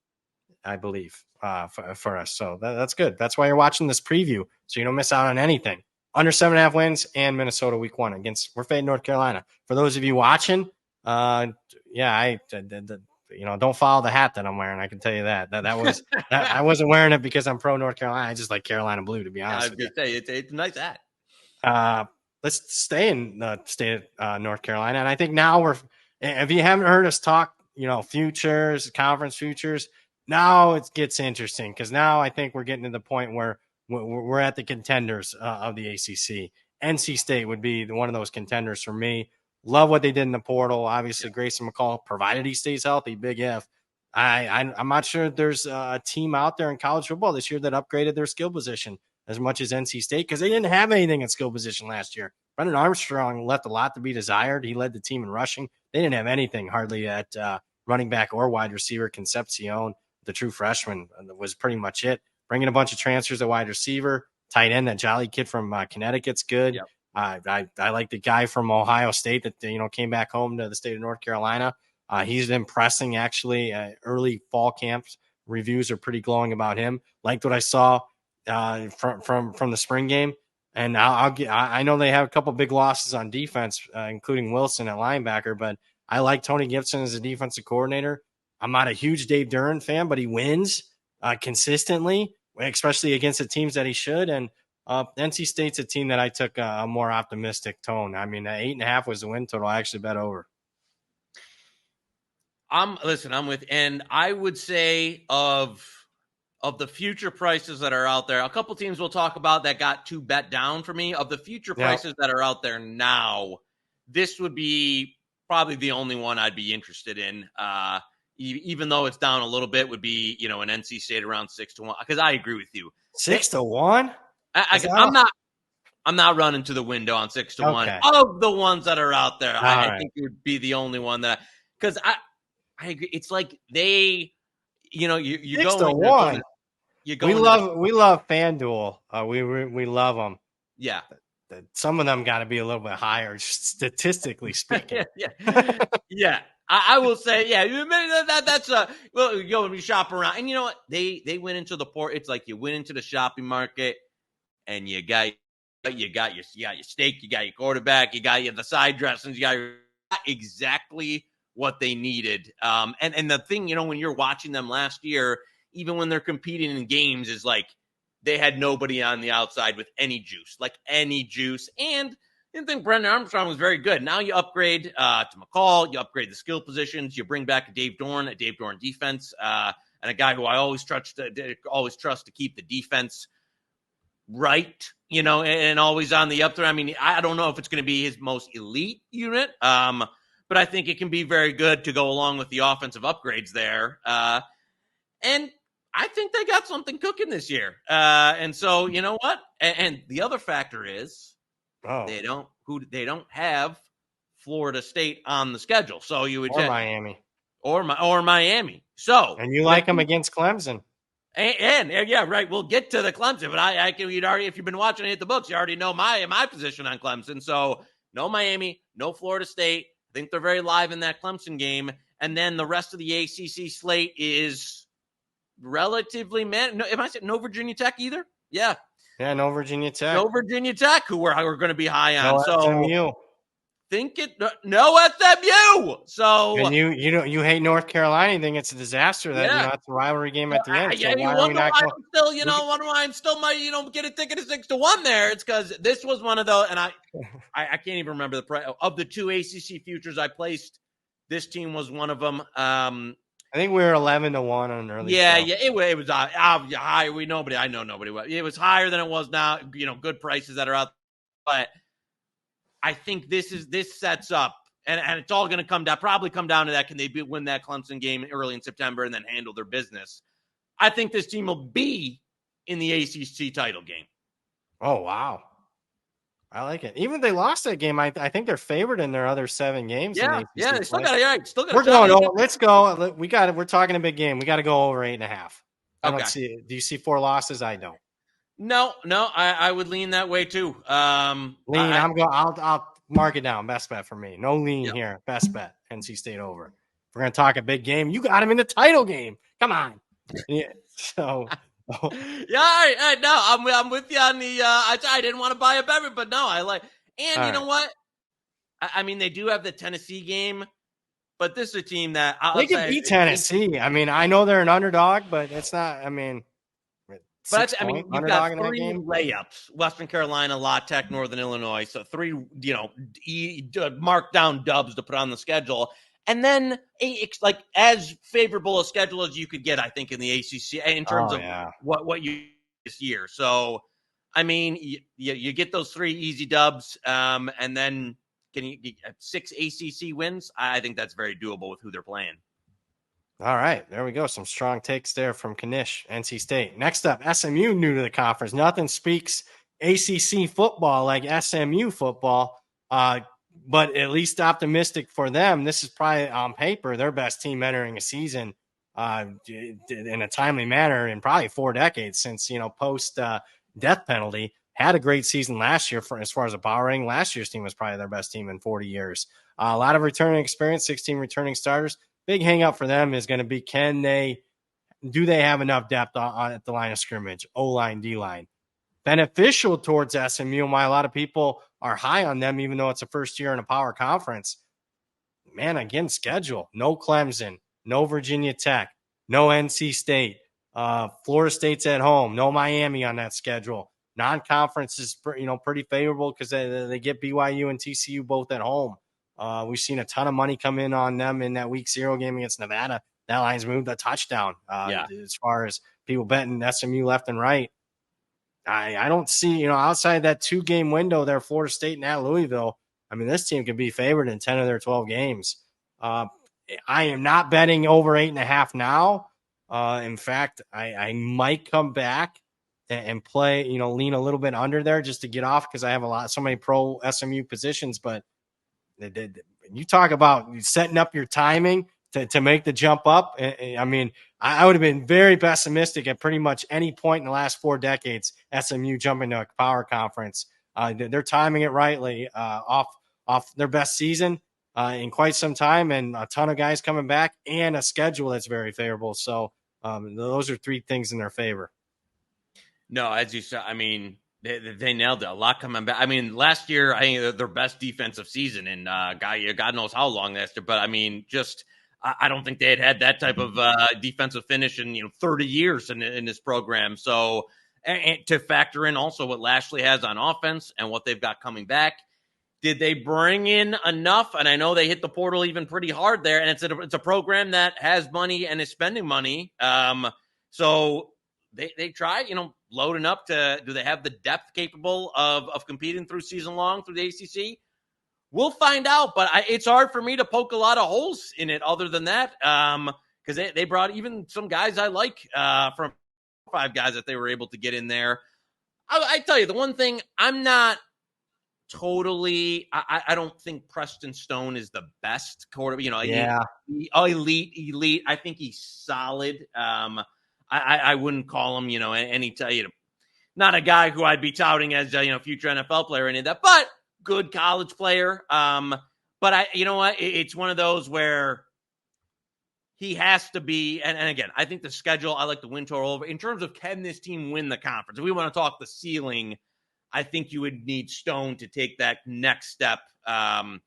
I believe, for us. So that's good. That's why you're watching this preview, so you don't miss out on anything. Under 7.5 wins and Minnesota week 1 we're fading North Carolina. For those of you watching, don't follow the hat that I'm wearing. I can tell you that was I wasn't wearing it because I'm pro North Carolina. I just like Carolina blue, to be honest. I was going to say it's a nice hat. Let's stay in the state of North Carolina, and I think now if you haven't heard us talk, futures, conference futures, Now it gets interesting because now I think we're getting to the point where we're at the contenders of the ACC. NC State would be one of those contenders for me. Love what they did in the portal. Obviously, Grayson McCall, provided he stays healthy, big if. I'm not sure there's a team out there in college football this year that upgraded their skill position as much as NC State because they didn't have anything at skill position last year. Brendan Armstrong left a lot to be desired. He led the team in rushing. They didn't have anything hardly at running back or wide receiver. Concepcion, the true freshman, was pretty much it. Bringing a bunch of transfers at wide receiver, tight end. That Jolly kid from Connecticut's good. Yep. I like the guy from Ohio State that came back home to the state of North Carolina. He's impressing actually. Early fall camps reviews are pretty glowing about him. Liked what I saw from the spring game. And I know they have a couple big losses on defense, including Wilson at linebacker, but I like Tony Gibson as a defensive coordinator. I'm not a huge Dave Duran fan, but he wins consistently, especially against the teams that he should. And NC State's a team that I took a more optimistic tone. I mean, 8.5 was the win total. I actually bet over. I'm with, and I would say of the future prices that are out there, a couple teams we'll talk about that got 2 bet down for me. Of the future prices that are out there now, this would be probably the only one I'd be interested in. Even though it's down a little bit, would be, an NC State around 6-1. Because I agree with you. 6-1? I'm not running to the window on 6-1. Okay. Of the ones that are out there, I think it would be the only one that, because I agree. It's like they, you 6-1. We love FanDuel. We love them. Yeah. Some of them got to be a little bit higher, statistically speaking. Yeah. I will say, that's well, you go and you shop around, and you know what? They went into the port. It's like you went into the shopping market, and you got your steak, you got your quarterback, you got the side dressings, you got exactly what they needed. And the thing, when you're watching them last year, even when they're competing in games, is like they had nobody on the outside with any juice. And I didn't think Brendan Armstrong was very good. Now you upgrade to McCall, you upgrade the skill positions, you bring back a Dave Doran defense, and a guy who I always trust to keep the defense right, and always on the up there. I mean, I don't know if it's going to be his most elite unit, but I think it can be very good to go along with the offensive upgrades there. And I think they got something cooking this year. And so, you know what? And the other factor is they don't have Florida State on the schedule. So you would Miami. Or Miami. So and you like them against Clemson. And yeah, right. We'll get to the Clemson, but you'd already, if you've been watching Hit the Books, you already know my position on Clemson. So no Miami, no Florida State. I think they're very live in that Clemson game. And then the rest of the ACC slate is relatively no Virginia Tech either? Yeah. Yeah, no Virginia Tech. No Virginia Tech, who we're going to be high on. No SMU. No SMU. So and you hate North Carolina. You think it's a disaster that it's a rivalry game at the end. So wonder why I'm still might get a ticket to 6-1 there. It's because this was one of those, and I can't even remember the price of the 2 ACC futures I placed. This team was one of them. I think we were 11-1 on an early. It was high. I know nobody. It was higher than it was now. Good prices that are out, but I think this sets up, and it's all going to probably come down to that. Can they win that Clemson game early in September and then handle their business? I think this team will be in the ACC title game. Oh, wow. I like it. Even if they lost that game, I think they're favored in their other 7 games. Yeah, they still got it. Still got. We're going. Let's go. We got it. We're talking a big game. We got to go over 8.5. I don't see it. Do you see 4 losses? I don't. No. I would lean that way too. Lean. I'll mark it down. Best bet for me. No lean here. Best bet. NC State over. If we're gonna talk a big game, you got him in the title game. Come on. Yeah. So. Yeah, no, I'm with you on the. I didn't want to buy a beverage, but no, I like. And you know what? I mean, they do have the Tennessee game, but this is a team that they can beat Tennessee. I mean, I know they're an underdog, but it's not. I mean, but you've got 3 layups: Western Carolina, La Tech, Northern Illinois. So 3, markdown dubs to put on the schedule. And then like as favorable a schedule as you could get, I think, in the ACC in terms of what you this year. So, I mean, you get those 3 easy dubs, and then can you get 6 ACC wins? I think that's very doable with who they're playing. All right, there we go. Some strong takes there from Knish, NC State. Next up, SMU new to the conference. Nothing speaks ACC football like SMU football, but at least optimistic for them. This is probably on paper their best team entering a season in a timely manner in probably 4 decades since, post death penalty. Had a great season last year as far as a power rating. Last year's team was probably their best team in 40 years. A lot of returning experience, 16 returning starters. Big hang up for them is going to be, do they have enough depth at the line of scrimmage, O-line, D-line? Beneficial towards SMU, why a lot of people are high on them, even though it's a first year in a power conference. Man, again, schedule. No Clemson, no Virginia Tech, no NC State. Florida State's at home. No Miami on that schedule. Non-conference is pretty favorable because they get BYU and TCU both at home. We've seen a ton of money come in on them in that week 0 game against Nevada. That line's moved a touchdown. As far as people betting SMU left and right, I don't see, outside that 2-game window there, Florida State and at Louisville. I mean, this team could be favored in 10 of their 12 games. I am not betting over 8.5 now. In fact, I might come back and play, lean a little bit under there just to get off because I have so many pro SMU positions, but you talk about setting up your timing to make the jump up. I mean, I would have been very pessimistic at pretty much any point in the last 4 decades, SMU jumping to a power conference. They're timing it rightly off their best season in quite some time, and a ton of guys coming back and a schedule that's very favorable. So those are 3 things in their favor. No, as you said, I mean, they nailed it. A lot coming back. I mean, last year, I think their best defensive season in God knows how long last year. But I mean, I don't think they had that type of defensive finish in 30 years in this program. So, and to factor in also what Lashley has on offense and what they've got coming back, did they bring in enough? And I know they hit the portal even pretty hard there. And it's a program that has money and is spending money. So they try, loading up to, do they have the depth capable of competing through season long through the ACC? We'll find out, but it's hard for me to poke a lot of holes in it other than that, because they brought even some guys I like from 5 guys that they were able to get in there. I tell you, the one thing I'm not totally, I don't think Preston Stone is the best quarterback. Elite. I think he's solid. I wouldn't call him, not a guy who I'd be touting as future NFL player or any of that, but good college player. But it's one of those where he has to be, and again, I think the schedule, I like the win total over. In terms of can this team win the conference, if we want to talk the ceiling, I think you would need Stone to take that next step. And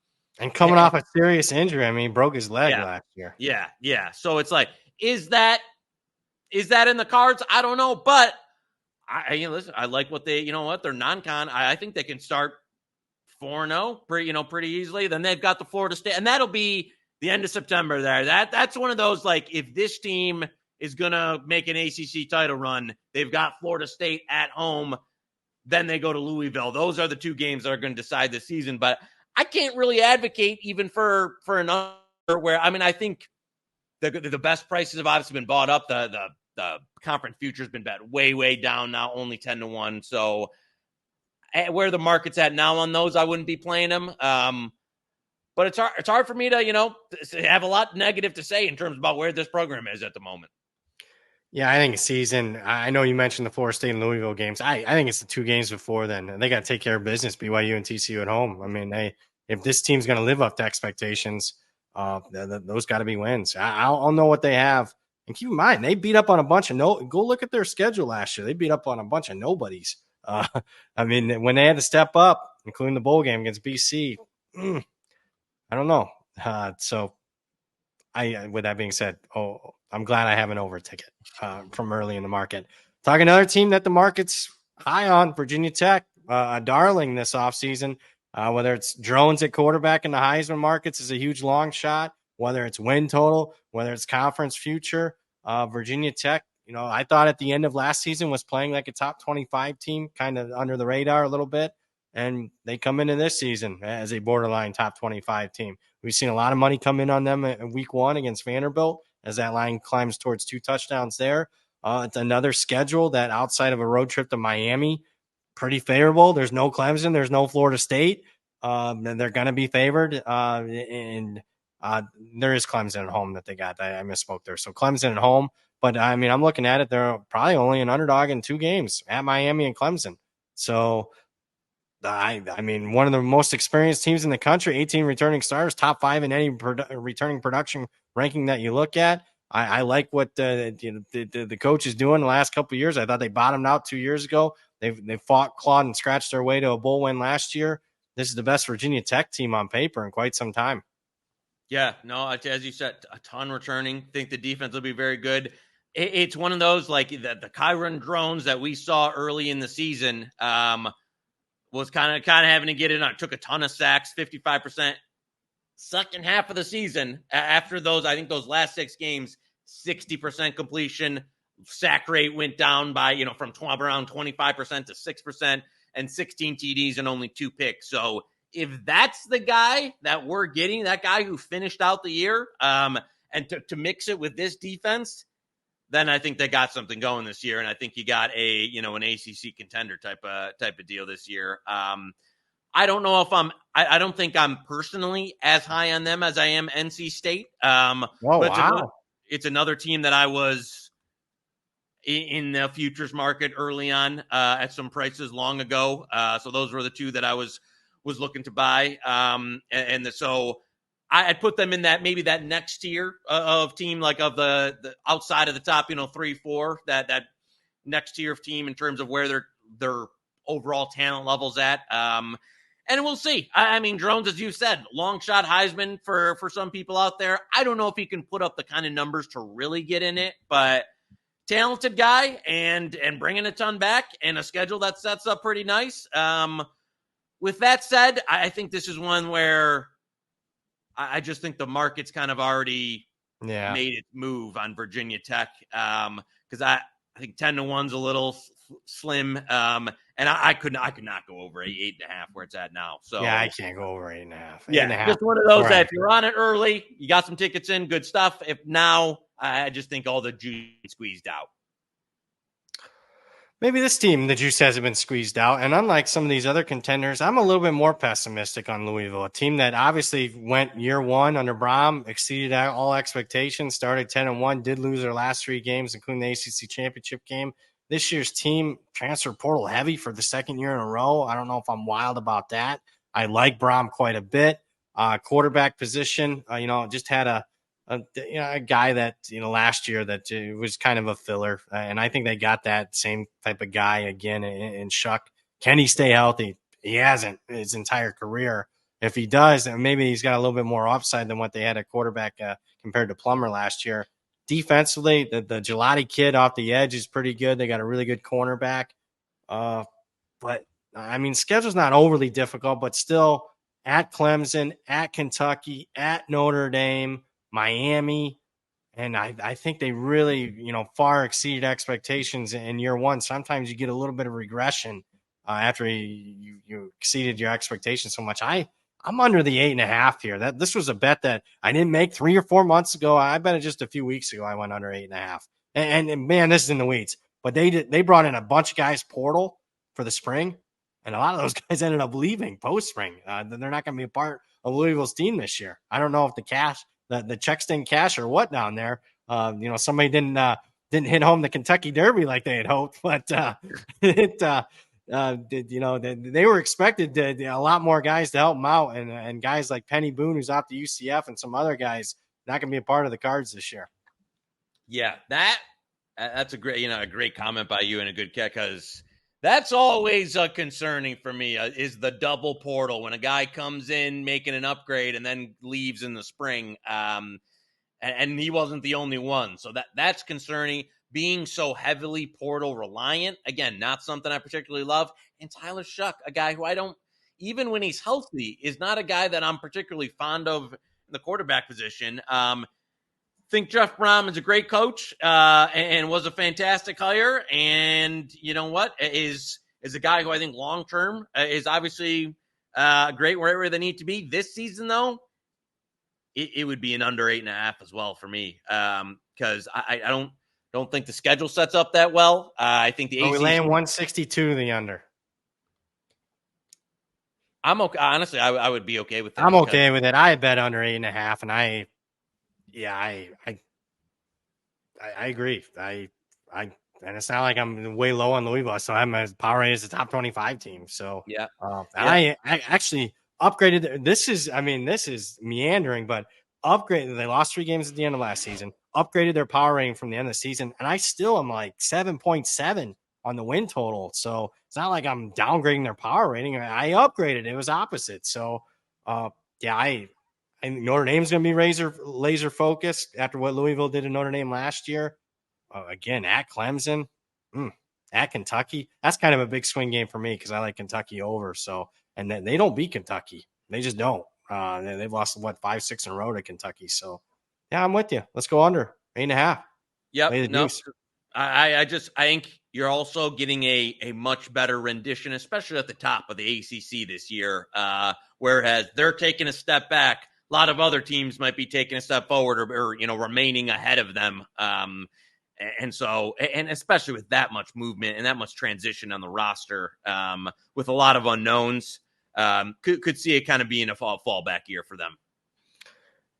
coming off a serious injury, I mean, he broke his leg last year. Yeah. So it's like, is that in the cards? I don't know, but listen, I like what they're non-con. I think they can start 4-0 pretty easily. Then they've got the Florida State, and that'll be the end of September there. That's one of those, like, if this team is going to make an ACC title run, they've got Florida State at home, then they go to Louisville. Those are the 2 games that are going to decide the season. But I can't really advocate even for another where, I mean, I think the best prices have obviously been bought up. The conference future has been bet way down now, only 10-1. So where the market's at now on those, I wouldn't be playing them. But it's hard for me to, have a lot negative to say in terms about where this program is at the moment. Yeah, I think season, I know you mentioned the Florida State and Louisville games. I think it's the 2 games before then. They got to take care of business, BYU and TCU at home. I mean, if this team's going to live up to expectations, those got to be wins. I'll know what they have. And keep in mind, they beat up on a bunch of go look at their schedule last year. They beat up on a bunch of nobodies. I mean, when they had to step up, including the bowl game against BC, I don't know. So with that being said, I'm glad I have an over ticket from early in the market. Talking another team that the market's high on, Virginia Tech, a darling this offseason. Whether it's drones at quarterback in the Heisman markets is a huge long shot. whether it's win total, whether it's conference future. Virginia Tech, I thought at the end of last season was playing like a top 25 team, kind of under the radar a little bit. And they come into this season as a borderline top 25 team. We've seen a lot of money come in on them in week 1 against Vanderbilt as that line climbs towards 2 touchdowns there. It's another schedule that outside of a road trip to Miami, pretty favorable. There's no Clemson. There's no Florida State. And they're going to be favored. There is Clemson at home that they got. I misspoke there. So Clemson at home. But, I mean, I'm looking at it. They're probably only an underdog in 2 games at Miami and Clemson. So, I mean, one of the most experienced teams in the country, 18 returning starters, top 5 in any returning production ranking that you look at. I like what the coach is doing the last couple of years. I thought they bottomed out 2 years ago. They fought, clawed, and scratched their way to a bowl win last year. This is the best Virginia Tech team on paper in quite some time. Yeah, no, as you said, a ton returning. Think the defense will be very good. It's one of those, like the Chiron drones that we saw early in the season. Was kind of having to get in. I took a ton of sacks, 55%. Second half of the season, after those, I think those last 6 games, 60% completion. Sack rate went down by, from around 25% to 6%, and 16 TDs and only 2 picks. So if that's the guy that we're getting, that guy who finished out the year, and to mix it with this defense, then I think they got something going this year, and I think you got an ACC contender type of deal this year. I don't know if I don't think I'm personally as high on them as I am NC State. It's another team that I was in the futures market early on at some prices long ago. So those were the 2 that I was looking to buy. So I'd put them in that maybe that next tier of team, like of the outside of the top, 3, 4, that next tier of team in terms of where their overall talent levels at. And we'll see. I mean, Drones, as you said, long shot Heisman for some people out there. I don't know if he can put up the kind of numbers to really get in it, but talented guy and bringing a ton back and a schedule that sets up pretty nice. With that said, I think this is one where I just think the market's kind of already made its move on Virginia Tech because I think 10-1's a little slim, and I could not go over 8.5 where it's at now. So yeah, I can't go over 8.5. Yeah, 8.5. Just one of those that if you're on it early, you got some tickets in, good stuff. If now, I just think all the juice squeezed out. Maybe this team, the juice hasn't been squeezed out. And unlike some of these other contenders, I'm a little bit more pessimistic on Louisville, a team that obviously went year 1 under Brom, exceeded all expectations, started 10-1, did lose their last 3 games, including the ACC championship game. This year's team transfer portal heavy for the second year in a row. I don't know if I'm wild about that. I like Brom quite a bit. Quarterback position, just had a guy that, last year that was kind of a filler. And I think they got that same type of guy again in Shuck. Can he stay healthy? He hasn't his entire career. If he does, then maybe he's got a little bit more upside than what they had at quarterback compared to Plummer last year. Defensively, the Gelati kid off the edge is pretty good. They got a really good cornerback. But, I mean, schedule's not overly difficult, but still at Clemson, at Kentucky, at Notre Dame, Miami, and I think they really, far exceeded expectations in year 1. Sometimes you get a little bit of regression after you exceeded your expectations so much. I'm under the 8.5 here. This was a bet that I didn't make 3 or 4 months ago. I bet it just a few weeks ago. I went under 8.5. And man, this is in the weeds. But they brought in a bunch of guys portal for the spring, and a lot of those guys ended up leaving post spring. They're not going to be a part of Louisville's team this year. I don't know if the checks didn't cash or what down there. Somebody didn't hit home the Kentucky Derby like they had hoped, but they were expected a lot more guys to help them out, and guys like Penny Boone, who's off the UCF, and some other guys not going to be a part of the cards this year. Yeah, that's a great comment by you and a good catch, because that's always concerning for me is the double portal when a guy comes in making an upgrade and then leaves in the spring. And he wasn't the only one. So that's concerning. Being so heavily portal reliant, again, not something I particularly love. And Tyler Shuck, a guy who I don't, even when he's healthy, is not a guy that I'm particularly fond of the quarterback position. Think Jeff Brom is a great coach and was a fantastic hire. And you know what? Is a guy who I think long-term is obviously great wherever they need to be. This season, though, it would be an under 8.5 as well for me because I don't think the schedule sets up that well. I think the ACC. We land 162 to the under. I'm okay. Honestly, I would be okay with it. I'm okay with it. I bet under 8.5, and I agree. And it's not like I'm way low on Louisville, so I'm a power rated as a top 25 team. So yeah. I actually upgraded. This is meandering, but upgraded. They lost 3 games at the end of last season. Upgraded their power rating from the end of the season, and I still am like 7.7 on the win total. So it's not like I'm downgrading their power rating. I upgraded. It was opposite. So I think Notre Dame's going to be laser focused after what Louisville did in Notre Dame last year. Again, at Clemson, at Kentucky. That's kind of a big swing game for me because I like Kentucky over. So, and then they don't beat Kentucky. They just don't. They've lost 5-6 in a row to Kentucky. So, yeah, I'm with you. Let's go under 8.5. Yep. No, I think you're also getting a much better rendition, especially at the top of the ACC this year. Whereas they're taking a step back, a lot of other teams might be taking a step forward or remaining ahead of them. And so, and especially with that much movement and that much transition on the roster, with a lot of unknowns, could see it kind of being a fallback year for them.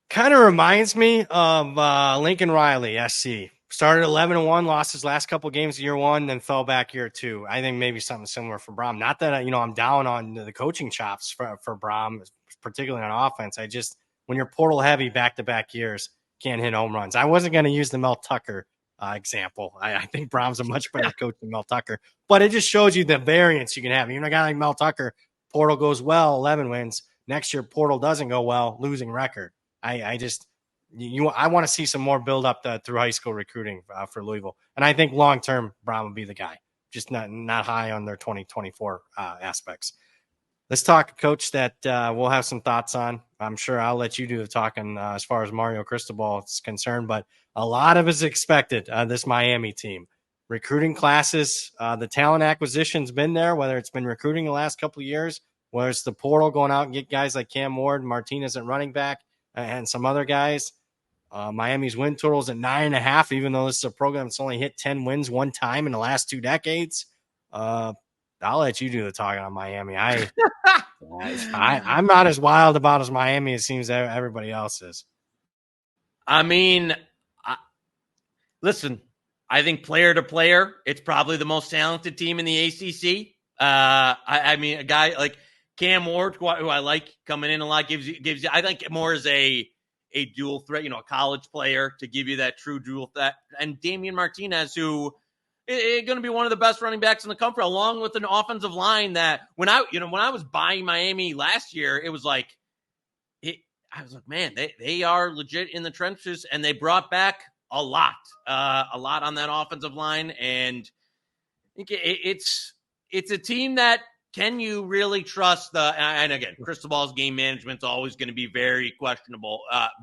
Kind of reminds me of Lincoln Riley, SC. Started 11-1, lost his last couple games year one, then fell back year two. I think maybe something similar for Brom. Not that I'm down on the coaching chops for Brom, particularly on offense. I just, when you're portal heavy back-to-back years, can't hit home runs. I wasn't going to use the Mel Tucker example. I think Brom's a much better coach than Mel Tucker, but it just shows you the variance you can have. Even a guy like Mel Tucker, portal goes well, 11 wins. Next year, portal doesn't go well, losing record. I want to see some more build up through high school recruiting for Louisville. And I think long-term, Brom will be the guy, just not high on their 2024 aspects. Let's talk a coach that we'll have some thoughts on. I'm sure I'll let you do the talking as far as Mario Cristobal is concerned, but a lot of is expected this Miami team. Recruiting classes, the talent acquisition's been there, whether it's been recruiting the last couple of years, whether it's the portal going out and get guys like Cam Ward, Martinez at running back, and some other guys. Miami's win totals at 9.5, even though this is a program that's only hit 10 wins one time in the last 2 decades. I'll let you do the talking on Miami. I'm not as wild about as Miami as it seems everybody else is. I mean, listen, I think player to player, it's probably the most talented team in the ACC. I mean, a guy like Cam Ward, who I like coming in a lot, gives you. I think more as a dual threat, a college player to give you that true dual threat, and Damian Martinez, who is going to be one of the best running backs in the country, along with an offensive line that when I was buying Miami last year, it was like, I was like, man, they are legit in the trenches, and they brought back a lot on that offensive line, and I think it's a team that. Can you really trust and again, Cristobal's game management's always going to be very questionable,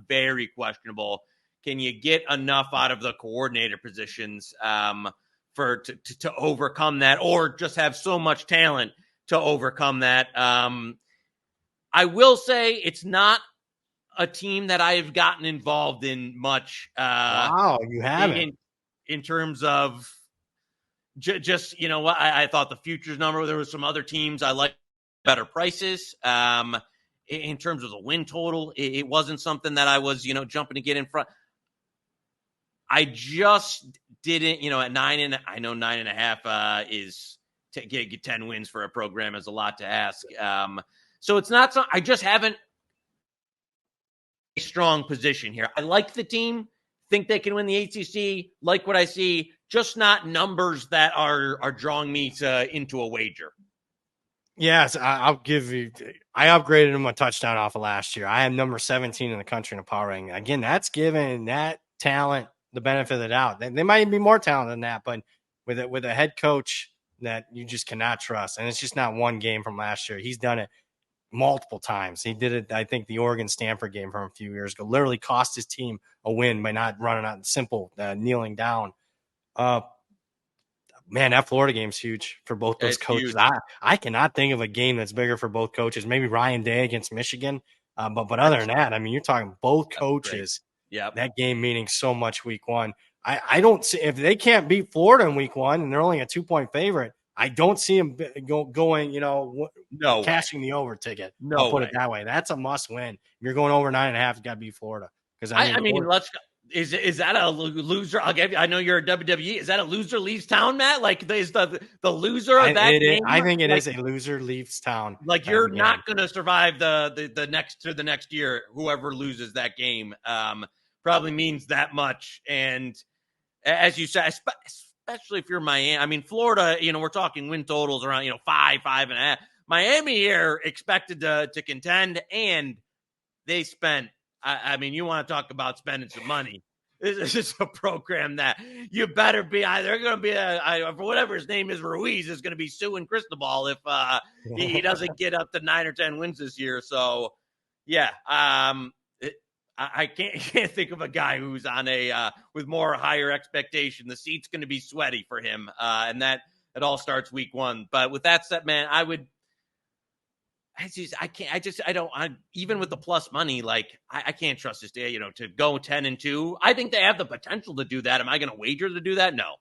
very questionable. Can you get enough out of the coordinator positions to overcome that, or just have so much talent to overcome that? I will say it's not a team that I've gotten involved in much. Wow, you haven't. In terms of just, I thought the futures number, there was some other teams I like better prices. In terms of the win total, it wasn't something that I was, jumping to get in front. I just didn't, at 9, and I know 9.5 is to get 10 wins for a program is a lot to ask. So it's not, I just haven't a strong position here. I like the team, think they can win the ACC, like what I see, just not numbers that are drawing me into a wager. Yes, I'll give you. I upgraded him a touchdown off of last year. I am number 17 in the country in a power ranking. Again, that's giving that talent the benefit of the doubt. They might be more talented than that, but with a head coach that you just cannot trust, and it's just not one game from last year. He's done it. multiple times. He did it, I think, the Oregon-Stanford game from a few years ago. Literally cost his team a win by not running out simple kneeling down. Man, that Florida game's huge for both those coaches. I cannot think of a game that's bigger for both coaches. Maybe Ryan Day against Michigan. But other than that, I mean, you're talking both coaches. Yeah, that game meaning so much week one. I don't see, if they can't beat Florida in week one and they're only a 2-point favorite, I don't see them going, cashing the over ticket. I'll put it that way. That's a must win. If you're going over 9.5, you got to beat Florida. Because is that a loser? I know you're a WWE. Is that a loser leaves town, Matt? Like, is the loser of that game? I think it is a loser leaves town. Like, you're not going to survive the next year. Whoever loses that game probably means that much. And as you said, especially if you're Miami. I mean, Florida, we're talking win totals around 5.5. Miami here expected to contend, and they spent. I mean, you want to talk about spending some money. This is a program that you better be either going to be for whatever his name is, Ruiz is going to be suing Cristobal if he doesn't get up to 9 or 10 wins this year. So, yeah, I can't think of a guy who's on with more higher expectation. The seat's going to be sweaty for him, and that it all starts week one. But with that said, man, even with the plus money, like I can't trust this day, to go 10-2. I think they have the potential to do that. Am I going to wager to do that? No.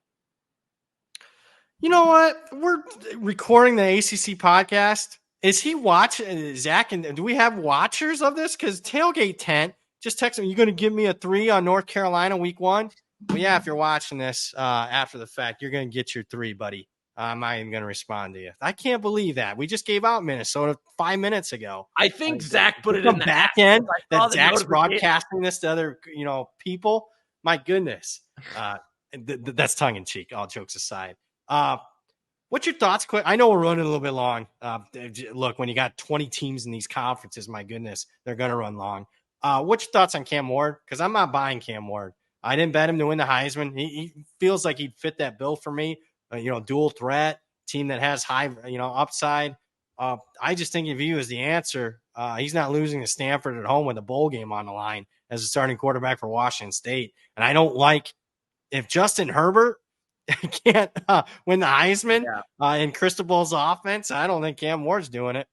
You know what? We're recording the ACC podcast. Is he watching, Zach? And do we have watchers of this? Because Tailgate Tent just texted me, you going to give me a 3 on North Carolina week one? Well, yeah, if you're watching this after the fact, you're going to get your 3, buddy. I'm not even going to respond to you. I can't believe that. We just gave out Minnesota 5 minutes ago. I think Zach put it in the back end that Zach's broadcasting this to other, people. My goodness. That's tongue in cheek, all jokes aside. What's your thoughts? Quick. I know we're running a little bit long. Look, when you got 20 teams in these conferences, my goodness, they're going to run long. What's your thoughts on Cam Ward? Because I'm not buying Cam Ward. I didn't bet him to win the Heisman. He feels like he'd fit that bill for me. Dual threat team that has high, upside. I just think of you as the answer. He's not losing to Stanford at home with a bowl game on the line as a starting quarterback for Washington State. And I don't like if Justin Herbert can't win the Heisman in Cristobal's offense. I don't think Cam Ward's doing it.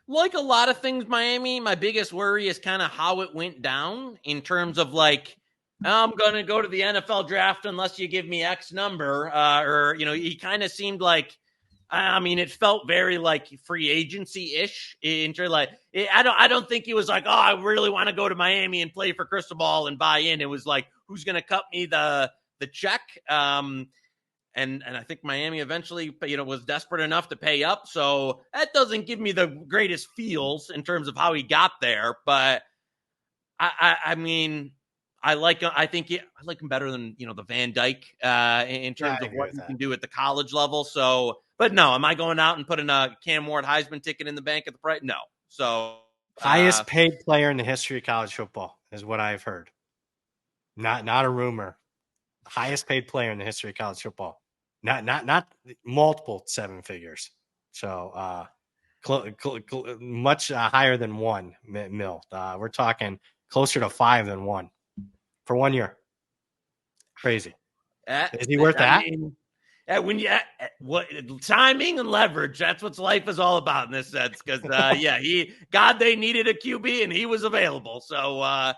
Like a lot of things, Miami, my biggest worry is kind of how it went down in terms of like, I'm going to go to the NFL draft unless you give me X number. He kind of seemed like, it felt very like free agency-ish. I don't think he was like, oh, I really want to go to Miami and play for Cristobal and buy in. It was like, who's going to cut me the check? And I think Miami eventually, was desperate enough to pay up. So that doesn't give me the greatest feels in terms of how he got there. But I like him better than, the Van Dyke in terms of what he can do at the college level. So, but no, am I going out and putting a Cam Ward Heisman ticket in the bank at the price? No. So highest paid player in the history of college football is what I've heard. Not a rumor. Highest paid player in the history of college football. Not multiple 7 figures. So much higher than 1 mil. We're talking closer to 5 than 1. For 1 year. Crazy. Is he worth that? Timing and leverage, that's what life is all about in this sense. Because, they needed a QB and he was available. So,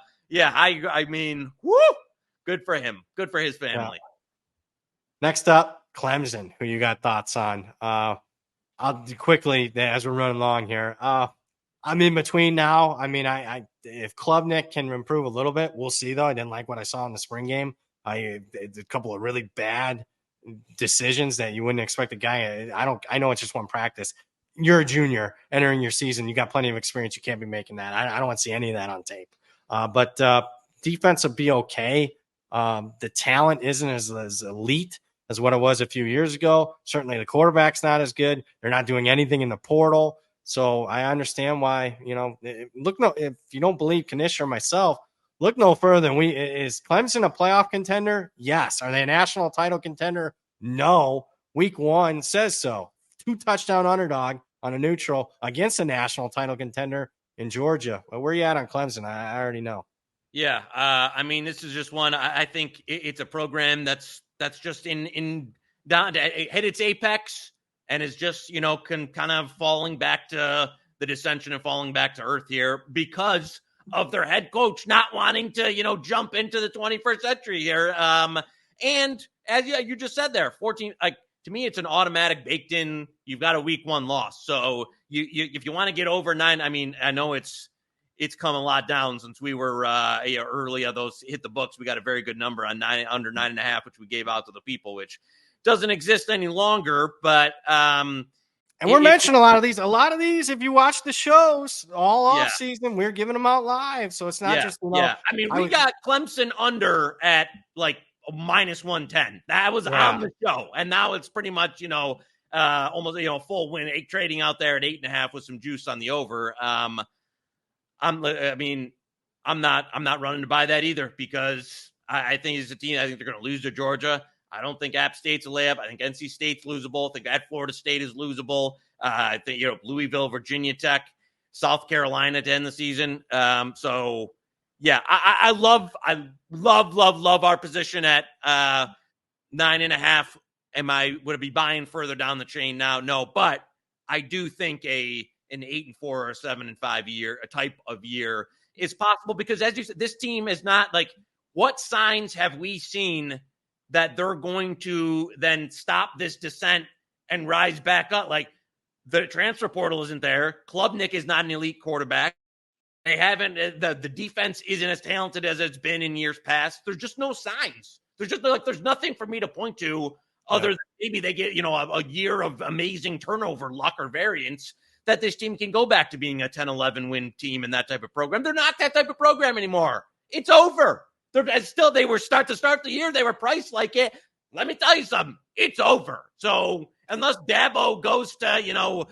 good for him. Good for his family. Yeah. Next up, Clemson, who you got thoughts on? I'll do quickly as we're running along here. I'm in between now. If Klubnik can improve a little bit, we'll see, though. I didn't like what I saw in the spring game. A couple of really bad decisions that you wouldn't expect a guy. I know it's just one practice. You're a junior entering your season. You got plenty of experience. You can't be making that. I don't want to see any of that on tape. But defense will be okay. The talent isn't as elite as what it was a few years ago. Certainly the quarterback's not as good. They're not doing anything in the portal. So I understand why, if you don't believe Knish or myself, look no further than is Clemson a playoff contender? Yes. Are they a national title contender? No. Week one says so. 2 touchdown underdog on a neutral against a national title contender in Georgia. Well, where are you at on Clemson? I already know. Yeah, I mean, this is just one. I think it's a program that's just in down it hit its apex and is just kind of falling back to the dissension and falling back to earth here because of their head coach not wanting to jump into the 21st century here. And as you just said there, 14 to me, it's an automatic baked in. You've got a week 1 loss, so you if you want to get over 9, I mean, I know it's come a lot down since we were early. Those hit the books. We got a very good number on under 9.5, which we gave out to the people, which doesn't exist any longer. But and we're mentioning a lot of these. A lot of these, if you watch the shows all off season, we're giving them out live. So it's not just I mean, we got Clemson under at like -110. That was on the show, and now it's pretty much almost full win. Trading out there at 8.5 with some juice on the over. I'm not running to buy that either because I think it's a team. I think they're going to lose to Georgia. I don't think App State's a layup. I think NC State's losable. I think at Florida State is losable. I think Louisville, Virginia Tech, South Carolina to end the season. So yeah, I love our position at 9.5. Would I be buying further down the chain now? No, but I do think an 8-4 or a 7-5 year, a type of year is possible because as you said, this team is not like, what signs have we seen that they're going to then stop this descent and rise back up? Like the transfer portal isn't there. Klubnik is not an elite quarterback. They haven't, the defense isn't as talented as it's been in years past. There's just no signs. There's nothing for me to point to other than maybe they get, a year of amazing turnover luck or variance that this team can go back to being a 10-11 win team and that type of program. They're not that type of program anymore. It's over. They were start the year, they were priced like it. Let me tell you something. It's over. So unless Dabo goes to,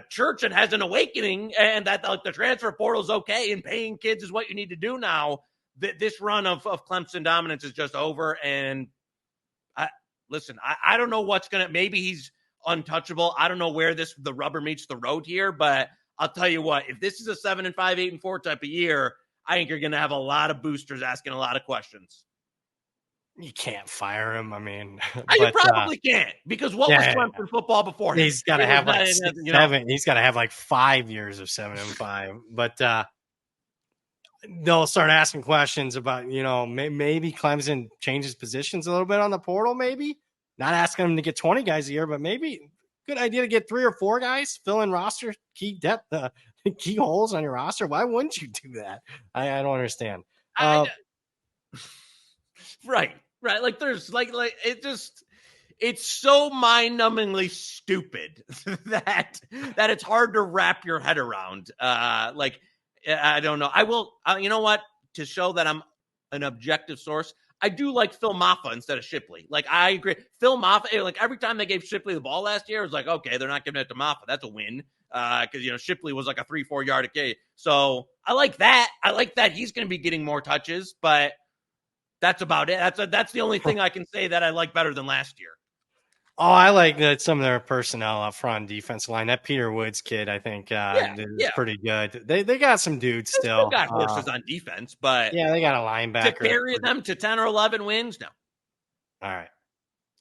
church and has an awakening and that the transfer portal is okay and paying kids is what you need to do now, this run of Clemson dominance is just over. And I don't know what's going to, maybe he's untouchable. I don't know where the rubber meets the road here, but I'll tell you what, if this is a 7-5, 8-4 type of year, I think you're going to have a lot of boosters asking a lot of questions. You can't fire him. I mean, you probably can't because what was Clemson football before? He's got to have like 7. He's got to have like 5 years of 7-5. But they'll start asking questions about maybe Clemson changes positions a little bit on the portal. Maybe not asking them to get 20 guys a year, but maybe good idea to get 3 or 4 guys, fill in roster, key depth, key holes on your roster. Why wouldn't you do that? I don't understand. Right. Like there's like it's so mind-numbingly stupid that it's hard to wrap your head around. I don't know. I will, you know what? To show that I'm an objective source, I do like Phil Maffa instead of Shipley. Like, I agree. Phil Maffa, like every time they gave Shipley the ball last year, it was like, okay, they're not giving it to Maffa. That's a win. Because, Shipley was like a 3-4 yard a K. So I like that. I like that he's going to be getting more touches, but that's about it. That's the only thing I can say that I like better than last year. Oh, I like that some of their personnel up front, defense line. That Peter Woods kid, I think, is pretty good. They got some dudes still. They got horses on defense, but yeah, they got a linebacker to carry them to 10 or 11 wins. No. All right,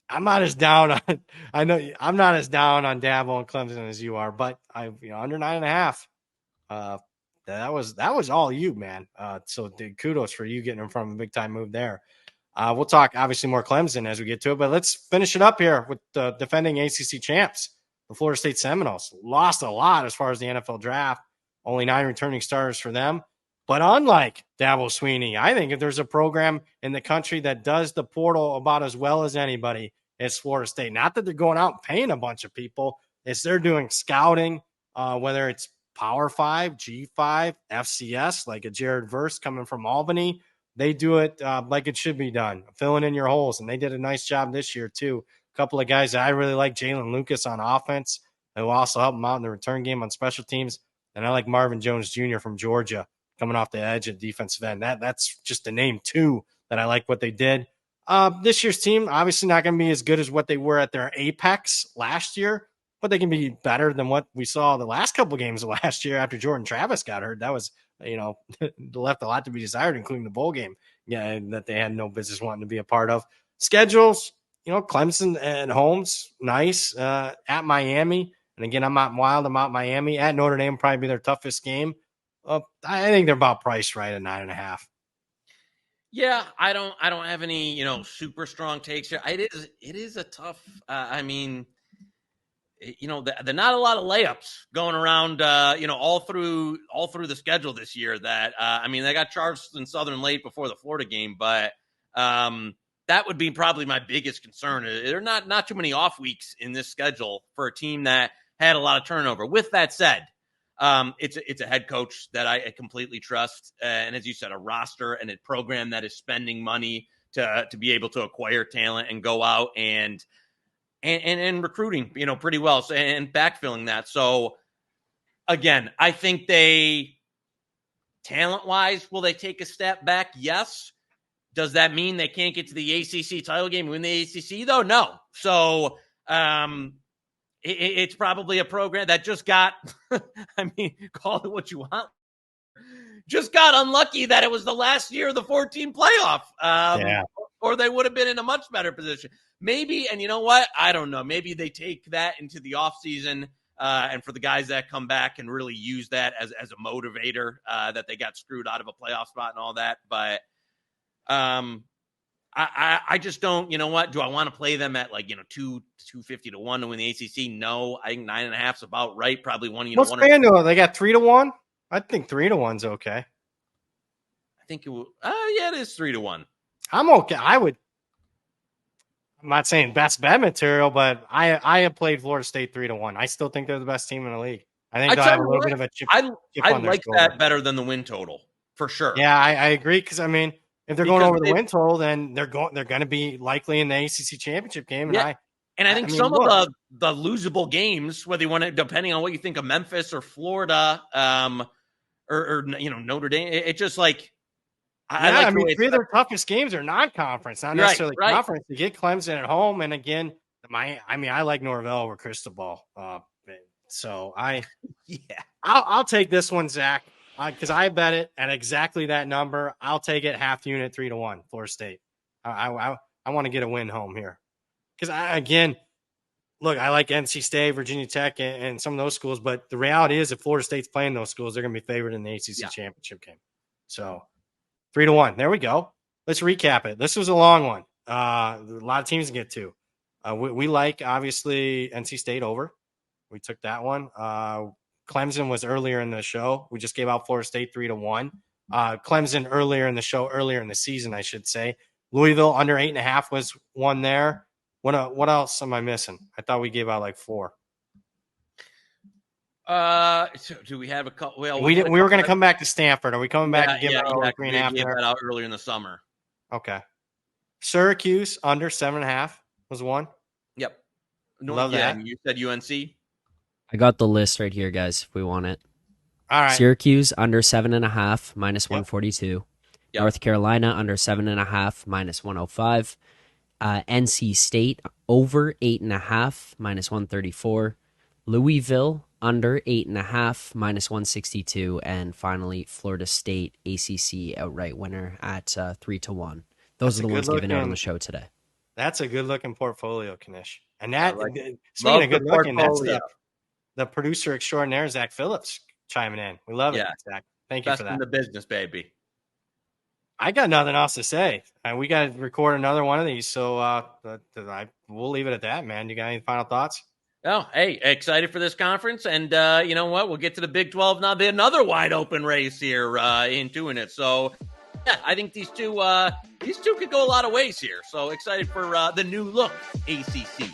I'm not as down on. I know I'm not as down on Dabo and Clemson as you are, but under 9.5. That was all you, man. So kudos for you getting in front of a big time move there. We'll talk obviously more Clemson as we get to it, but let's finish it up here with the defending ACC champs, the Florida State Seminoles. Lost a lot as far as the NFL draft, only 9 returning starters for them. But unlike Dabo Swinney, I think if there's a program in the country that does the portal about as well as anybody, it's Florida State. Not that they're going out and paying a bunch of people. It's they're doing scouting, whether it's Power 5, G5, FCS, like a Jared Verse coming from Albany. They do it like it should be done, filling in your holes. And they did a nice job this year, too. A couple of guys that I really like, Jalen Lucas on offense, who also helped them out in the return game on special teams. And I like Marvin Jones Jr. from Georgia coming off the edge at defensive end. That's just a name, too, that I like what they did. This year's team, obviously not going to be as good as what they were at their apex last year. but they can be better than what we saw the last couple of games of last year after Jordan Travis got hurt. That was, left a lot to be desired, including the bowl game. Yeah, that they had no business wanting to be a part of. Schedules, Clemson and Holmes, nice. At Miami, and again, I'm not wild about Miami. At Notre Dame, probably be their toughest game. I think they're about priced right at 9.5. Yeah, I don't have any, super strong takes here. It is a tough. There not a lot of layups going around. All through the schedule this year. That they got Charleston Southern late before the Florida game, but that would be probably my biggest concern. There are not too many off weeks in this schedule for a team that had a lot of turnover. With that said, it's a head coach that I completely trust, and as you said, a roster and a program that is spending money to be able to acquire talent and go out and recruiting, pretty well, and backfilling that. So again, I think they talent-wise, will they take a step back? Yes. Does that mean they can't get to the ACC title game and win the ACC though? No. So it's probably a program that just got, call it what you want, just got unlucky that it was the last year of the 14 playoff. Or they would have been in a much better position. Maybe, and you know what? I don't know. Maybe they take that into the offseason, and for the guys that come back and really use that as a motivator, that they got screwed out of a playoff spot and all that. But I just don't, do I want to play them at 250 to 1 to win the ACC? No, I think 9.5 is about right. Probably one, What's FanDuel? They got 3 to 1. I think 3 to 1's okay. I think it will. It is 3 to 1. I'm okay. I'm not saying best bet material, but I have played Florida State 3 to 1. I still think they're the best team in the league. I think they'll have a little bit of a chip. I like that better than the win total for sure. Yeah, I agree because if they're going over the win total, then they're going to be likely in the ACC championship game. Yeah. And I think some of the losable games, whether you want to, depending on what you think of Memphis or Florida, or Notre Dame, it's just like. Three of their toughest games are non-conference, not necessarily conference. You get Clemson at home, and again, I like Norvell over Cristobal. So I'll take this one, Zach, because I bet it at exactly that number. I'll take it half unit 3 to 1, Florida State. I want to get a win home here because I like NC State, Virginia Tech, and some of those schools, but the reality is if Florida State's playing those schools, they're going to be favored in the ACC championship game. So. 3 to 1. There we go. Let's recap it. This was a long one. A lot of teams to get to. We like, obviously, NC State over. We took that one. Clemson was earlier in the show. We just gave out Florida State 3 to 1. Clemson earlier in the season, I should say. Louisville under 8.5 was one there. What else am I missing? I thought we gave out 4. So do we have a couple? Well, we were going to come back to Stanford. Are we coming back and giving out 3.5? We gave that out earlier in the summer. Okay. Syracuse under 7.5 was one. Yep. Love that. You said UNC. I got the list right here, guys. If we want it. All right. Syracuse under 7.5 minus 142. Yep. North Carolina under 7.5 minus 105. NC State over 8.5 minus 134. Louisville under 8.5 minus 162, and finally Florida State ACC outright winner at 3 to 1. Those are the ones given out on the show today. That's a good looking portfolio, Knish. And that speaking of good looking, that's the producer extraordinaire Zach Phillips chiming in. We love it, Zach. Thank you for that. Best in the business, baby. I got nothing else to say. We got to record another one of these, so we'll leave it at that, man. You got any final thoughts? Oh, hey, excited for this conference. And you know what? We'll get to the Big 12 now. Be another wide open race here in doing it. So, yeah, I think these two could go a lot of ways here. So excited for the new look ACC.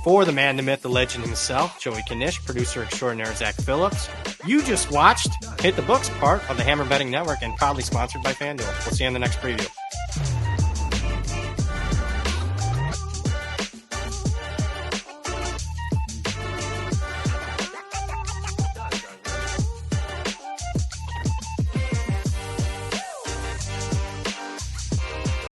For the man, the myth, the legend himself, Joey Knish, producer extraordinaire Zach Phillips. You just watched Hit the Books, part of the Hammer Betting Network and proudly sponsored by FanDuel. We'll see you on the next preview.